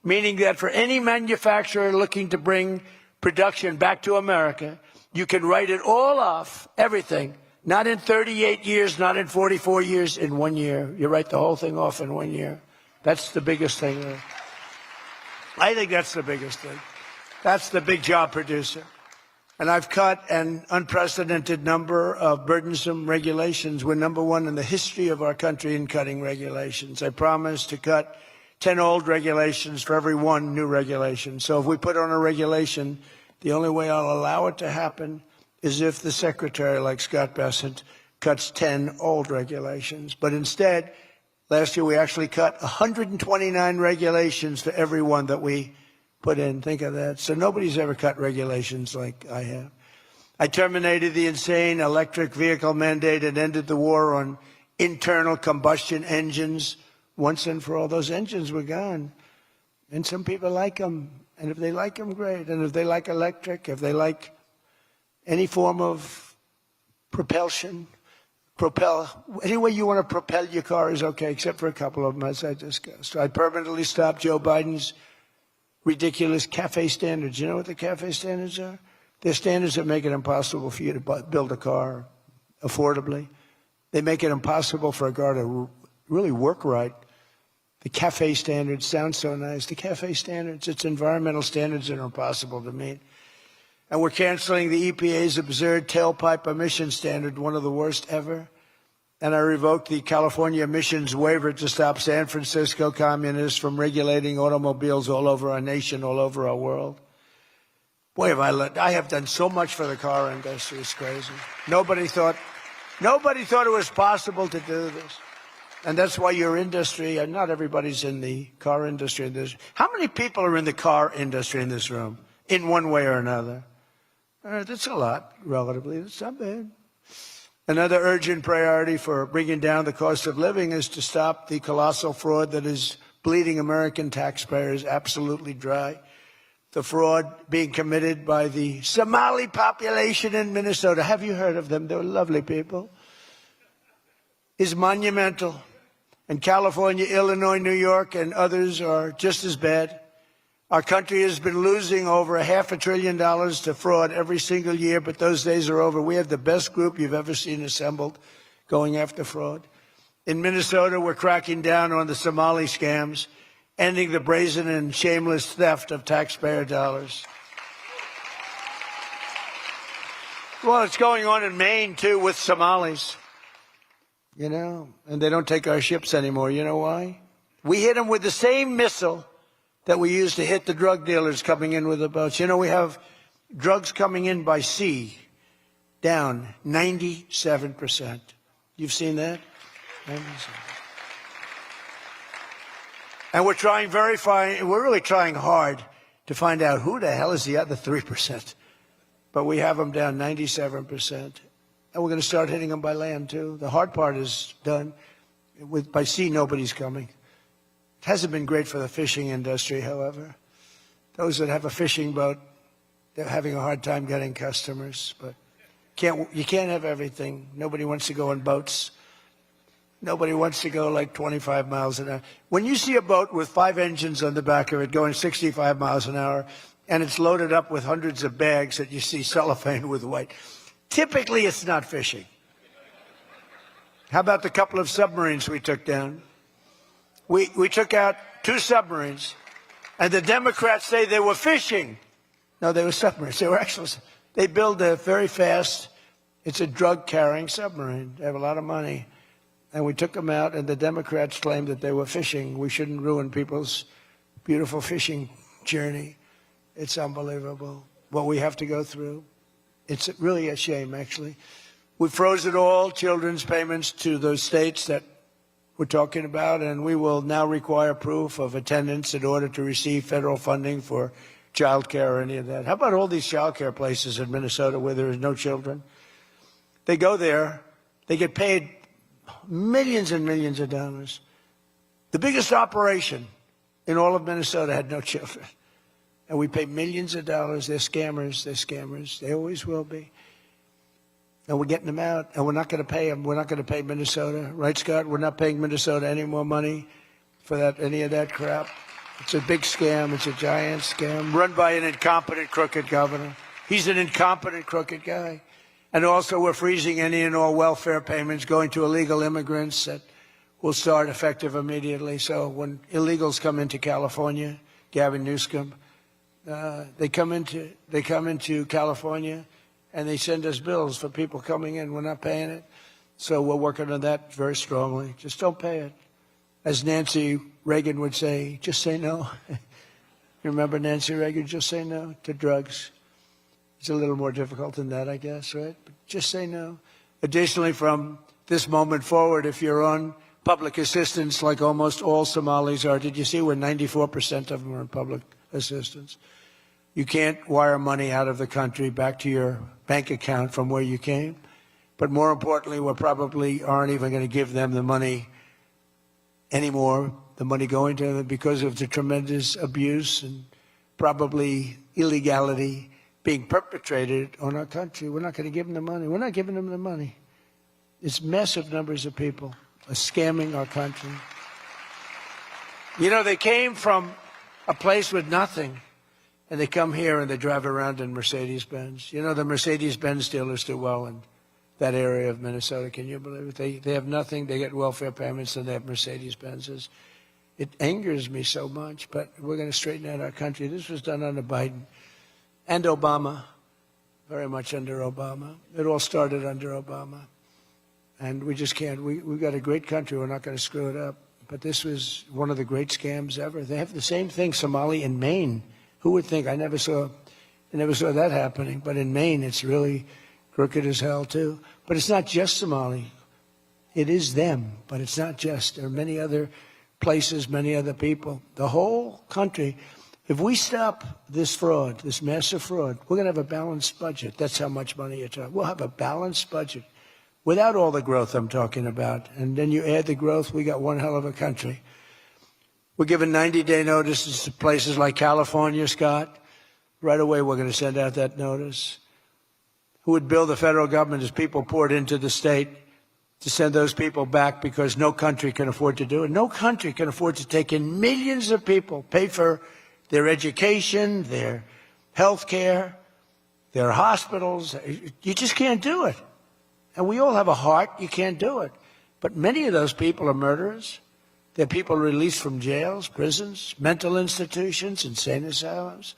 meaning that for any manufacturer looking to bring production back to America, you can write it all off, everything. Not in 38 years, not in 44 years, in 1 year. You write the whole thing off in 1 year. That's the biggest thing. I think that's the biggest thing. That's the big job producer. And I've cut an unprecedented number of burdensome regulations. We're number one in the history of our country in cutting regulations. I promised to cut 10 old regulations for every one new regulation. So if we put on a regulation, the only way I'll allow it to happen is if the secretary, like Scott Bessent, cuts 10 old regulations. But instead, last year we actually cut 129 regulations for every one that we put in. Think of that. So nobody's ever cut regulations like I have. I terminated the insane electric vehicle mandate and ended the war on internal combustion engines once and for all. Those engines were gone. And some people like them. And if they like them, great. And if they like electric, if they like any form of propulsion, any way you want to propel your car is okay, except for a couple of them, as I discussed. I permanently stopped Joe Biden's ridiculous CAFE standards. You know what the CAFE standards are? They're standards that make it impossible for you to build a car affordably. They make it impossible for a car to really work right. The CAFE standards sound so nice. The CAFE standards, it's environmental standards that are impossible to meet. And we're canceling the EPA's absurd tailpipe emission standard, one of the worst ever. And I revoked the California emissions waiver to stop San Francisco communists from regulating automobiles all over our nation, all over our world. Boy, I have done so much for the car industry. It's crazy. Nobody thought it was possible to do this. And that's why your industry, and not everybody's in the car industry. How many people are in the car industry in this room, in one way or another? That's a lot, relatively. That's not bad. Another urgent priority for bringing down the cost of living is to stop the colossal fraud that is bleeding American taxpayers absolutely dry. The fraud being committed by the Somali population in Minnesota. Have you heard of them? They're lovely people. Is monumental. And California, Illinois, New York, and others are just as bad. Our country has been losing over $500 billion to fraud every single year, but those days are over. We have the best group you've ever seen assembled going after fraud. In Minnesota, we're cracking down on the Somali scams, ending the brazen and shameless theft of taxpayer dollars. Well, it's going on in Maine, too, with Somalis. You know, and they don't take our ships anymore. You know why? We hit them with the same missile that we used to hit the drug dealers coming in with the boats. You know, we have drugs coming in by sea down 97%. You've seen that? 97%. And we're trying we're really trying hard to find out who the hell is the other 3%. But we have them down 97%. And we're going to start hitting them by land, too. The hard part is done. By sea, nobody's coming. It hasn't been great for the fishing industry, however. Those that have a fishing boat, they're having a hard time getting customers. But you can't have everything. Nobody wants to go on boats. Nobody wants to go like 25 miles an hour. When you see a boat with 5 engines on the back of it going 65 miles an hour, and it's loaded up with hundreds of bags that you see cellophane with white, typically it's not fishing. How about the couple of submarines we took down? We took out 2 submarines, and the Democrats say they were fishing. No, they were submarines. They build a very fast, it's a drug-carrying submarine. They have a lot of money. And we took them out, and the Democrats claimed that they were fishing. We shouldn't ruin people's beautiful fishing journey. It's unbelievable what we have to go through. It's really a shame, actually. We froze it all, children's payments to those states that we're talking about, and we will now require proof of attendance in order to receive federal funding for child care or any of that. How about all these child care places in Minnesota where there is no children? They go there, they get paid millions and millions of dollars. The biggest operation in all of Minnesota had no children. And we pay millions of dollars. They're scammers. They're scammers. They always will be. And we're getting them out, and we're not going to pay them. We're not going to pay Minnesota. Right, Scott? We're not paying Minnesota any more money for any of that crap. It's a big scam. It's a giant scam run by an incompetent, crooked governor. He's an incompetent, crooked guy. And also we're freezing any and all welfare payments going to illegal immigrants that will start effective immediately. So when illegals come into California, Gavin Newsom, they come into California and they send us bills for people coming in. We're not paying it. So we're working on that very strongly. Just don't pay it. As Nancy Reagan would say, just say no. You remember Nancy Reagan? Just say no to drugs. It's a little more difficult than that, I guess, right? But just say no. Additionally, from this moment forward, if you're on public assistance, like almost all Somalis are, did you see where 94% of them are on public assistance? You can't wire money out of the country back to your bank account from where you came. But more importantly, we probably aren't even going to give them the money anymore, the money going to them, because of the tremendous abuse and probably illegality being perpetrated on our country. We're not going to give them the money. We're not giving them the money. It's massive numbers of people are scamming our country. You know, they came from a place with nothing, and they come here and they drive around in Mercedes-Benz. You know, the Mercedes-Benz dealers do well in that area of Minnesota. Can you believe it? They have nothing. They get welfare payments, and they have Mercedes-Benzes. It angers me so much, but we're going to straighten out our country. This was done under Biden and Obama, very much under Obama. It all started under Obama. And we just can't. We've got a great country. We're not going to screw it up. But this was one of the great scams ever. They have the same thing, Somali in Maine. Who would think? I never saw that happening. But in Maine, it's really crooked as hell, too. But it's not just Somali. It is them, but it's not just. There are many other places, many other people. The whole country, if we stop this fraud, this massive fraud, we're going to have a balanced budget. That's how much money you're talking. We'll have a balanced budget without all the growth I'm talking about. And then you add the growth, we got one hell of a country. We're giving 90-day notices to places like California, Scott. Right away, we're going to send out that notice. Who would bill the federal government as people poured into the state to send those people back because no country can afford to do it? No country can afford to take in millions of people, pay for their education, their health care, their hospitals. You just can't do it. And we all have a heart. You can't do it. But many of those people are murderers. There are people released from jails, prisons, mental institutions, insane asylums.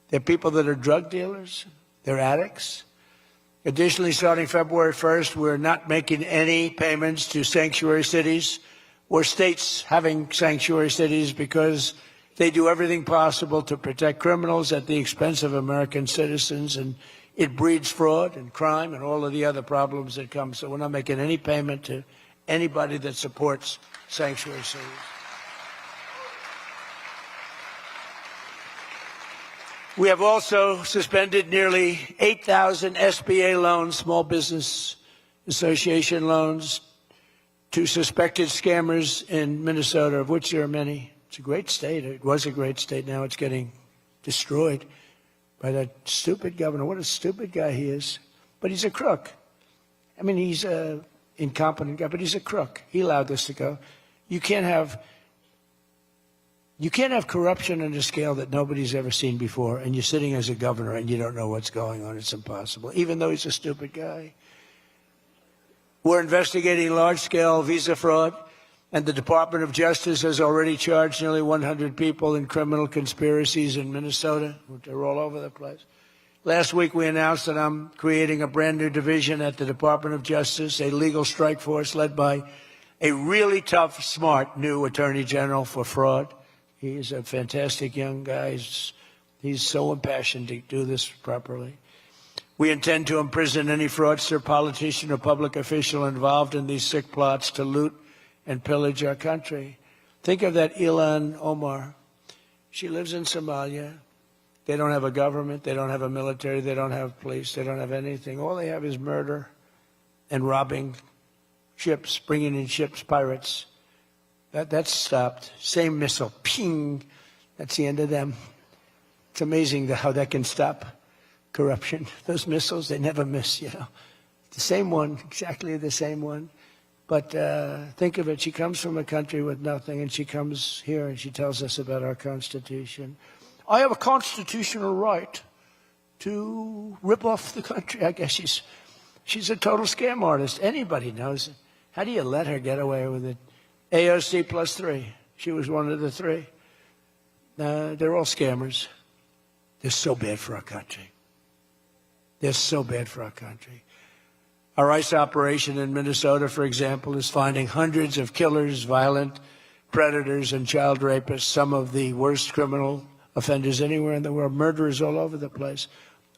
There are people that are drug dealers. They're addicts. Additionally, starting February 1st, we're not making any payments to sanctuary cities or states having sanctuary cities because they do everything possible to protect criminals at the expense of American citizens, and it breeds fraud and crime and all of the other problems that come. So we're not making any payment to anybody that supports sanctuary cities. We have also suspended nearly 8,000 SBA loans, Small Business Association loans, to suspected scammers in Minnesota, of which there are many. It's a great state. It was a great state. Now it's getting destroyed by that stupid governor. What a stupid guy he is. But he's a crook. I mean, he's an incompetent guy, but he's a crook. He allowed this to go. You can't have corruption on a scale that nobody's ever seen before, and you're sitting as a governor and you don't know what's going on. It's impossible, even though he's a stupid guy. We're investigating large-scale visa fraud, and the Department of Justice has already charged nearly 100 people in criminal conspiracies in Minnesota. They're all over the place. Last week, we announced that I'm creating a brand-new division at the Department of Justice, a legal strike force led by a really tough, smart new Attorney General for fraud. He's a fantastic young guy. He's so impassioned to do this properly. We intend to imprison any fraudster, politician, or public official involved in these sick plots to loot and pillage our country. Think of that Ilhan Omar. She lives in Somalia. They don't have a government. They don't have a military. They don't have police. They don't have anything. All they have is murder and robbing ships, bringing in ships, pirates. That's stopped. Same missile, ping. That's the end of them. It's amazing how that can stop corruption. Those missiles, they never miss, you know. The same one, exactly the same one. But think of it. She comes from a country with nothing, and she comes here and she tells us about our Constitution. I have a constitutional right to rip off the country. I guess she's a total scam artist. Anybody knows it. How do you let her get away with it? AOC +3. She was one of the three. They're all scammers. They're so bad for our country. They're so bad for our country. Our ICE operation in Minnesota, for example, is finding hundreds of killers, violent predators, and child rapists, some of the worst criminal offenders anywhere in the world, murderers all over the place.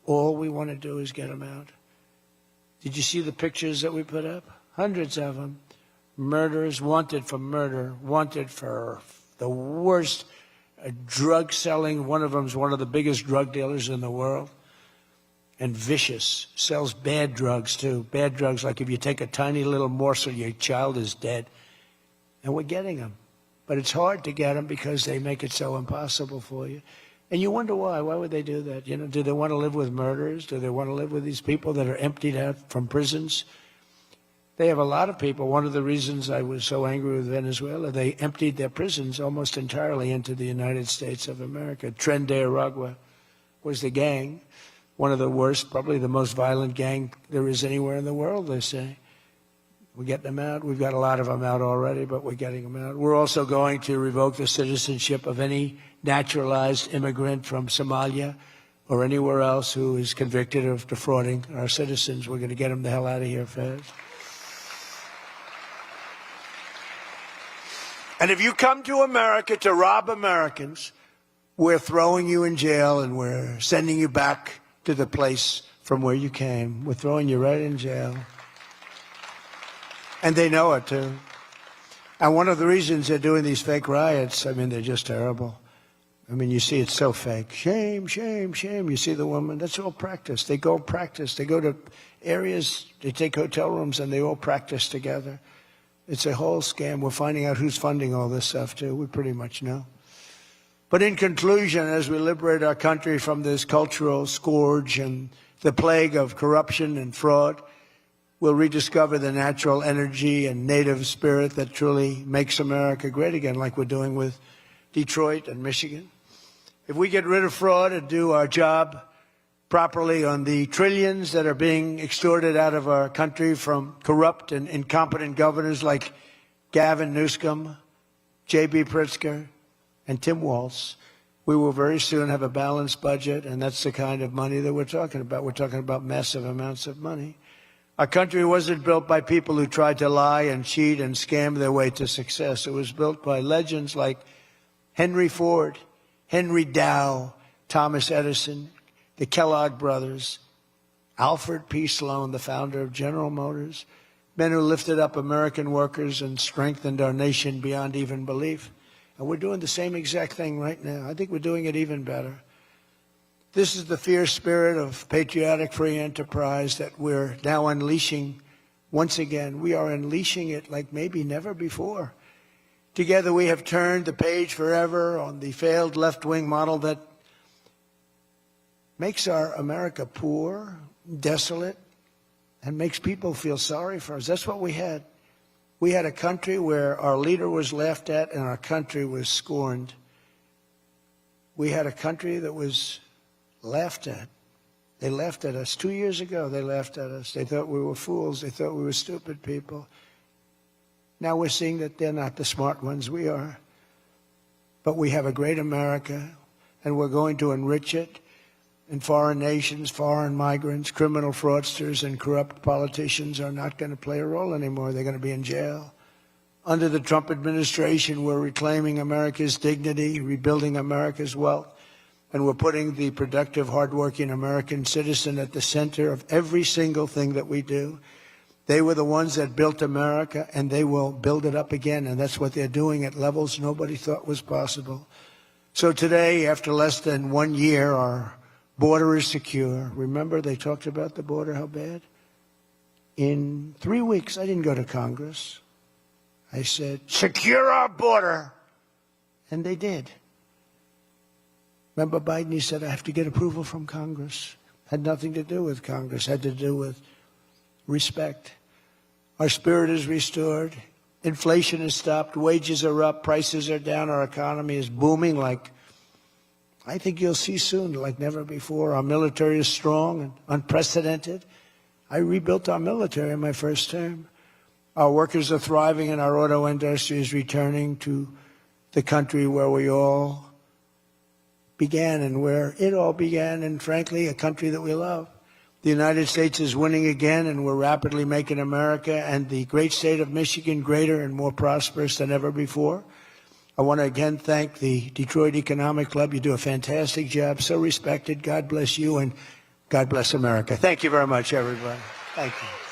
All we want to do is get them out. Did you see the pictures that we put up? Hundreds of them. Murderers wanted for murder, wanted for the worst drug selling. One of them is one of the biggest drug dealers in the world. And vicious, sells bad drugs too. Bad drugs, like if you take a tiny little morsel, your child is dead. And we're getting them. But it's hard to get them because they make it so impossible for you. And you wonder why. Why would they do that? You know, do they want to live with murderers? Do they want to live with these people that are emptied out from prisons? They have a lot of people. One of the reasons I was so angry with Venezuela, they emptied their prisons almost entirely into the United States of America. Tren de Aragua was the gang, one of the worst, probably the most violent gang there is anywhere in the world, they say. We're getting them out. We've got a lot of them out already, but we're getting them out. We're also going to revoke the citizenship of any naturalized immigrant from Somalia or anywhere else who is convicted of defrauding our citizens. We're going to get them the hell out of here fast. And if you come to America to rob Americans, we're throwing you in jail and we're sending you back to the place from where you came. We're throwing you right in jail. And they know it, too. And one of the reasons they're doing these fake riots, I mean, they're just terrible. I mean, you see it's so fake. Shame, shame, shame. You see the woman. That's all practice. They go practice. They go to areas, they take hotel rooms, and they all practice together. It's a whole scam. We're finding out who's funding all this stuff, too. We pretty much know. But in conclusion, as we liberate our country from this cultural scourge and the plague of corruption and fraud, we'll rediscover the natural energy and native spirit that truly makes America great again, like we're doing with Detroit and Michigan. If we get rid of fraud and do our job properly on the trillions that are being extorted out of our country from corrupt and incompetent governors like Gavin Newsom, J.B. Pritzker, and Tim Walz, we will very soon have a balanced budget, and that's the kind of money that we're talking about. We're talking about massive amounts of money. Our country wasn't built by people who tried to lie and cheat and scam their way to success. It was built by legends like Henry Ford, Henry Dow, Thomas Edison, the Kellogg brothers, Alfred P. Sloan, the founder of General Motors, men who lifted up American workers and strengthened our nation beyond even belief. And we're doing the same exact thing right now. I think we're doing it even better. This is the fierce spirit of patriotic free enterprise that we're now unleashing once again. We are unleashing it like maybe never before. Together we have turned the page forever on the failed left-wing model that makes our America poor, desolate, and makes people feel sorry for us. That's what we had. We had a country where our leader was laughed at and our country was scorned. We had a country that was laughed at. They laughed at us. 2 years ago, they laughed at us. They thought we were fools. They thought we were stupid people. Now we're seeing that they're not the smart ones. We are. But we have a great America, and we're going to enrich it. And foreign nations, foreign migrants, criminal fraudsters, and corrupt politicians are not going to play a role anymore. They're going to be in jail. Under the Trump administration, we're reclaiming America's dignity, rebuilding America's wealth, and we're putting the productive, hardworking American citizen at the center of every single thing that we do. They were the ones that built America, and they will build it up again, and that's what they're doing at levels nobody thought was possible. So today, after less than 1 year, our border is secure. Remember, they talked about the border, how bad? In 3 weeks, I didn't go to Congress. I said, secure our border. And they did. Remember Biden, he said, I have to get approval from Congress. Had nothing to do with Congress, had to do with respect. Our spirit is restored. Inflation is stopped. Wages are up. Prices are down. Our economy is booming like I think you'll see soon, like never before. Our military is strong and unprecedented. I rebuilt our military in my first term. Our workers are thriving and our auto industry is returning to the country where we all began and where it all began, and frankly, a country that we love. The United States is winning again, and we're rapidly making America and the great state of Michigan greater and more prosperous than ever before. I want to again thank the Detroit Economic Club. You do a fantastic job, so respected. God bless you, and God bless America. Thank you very much, everybody. Thank you.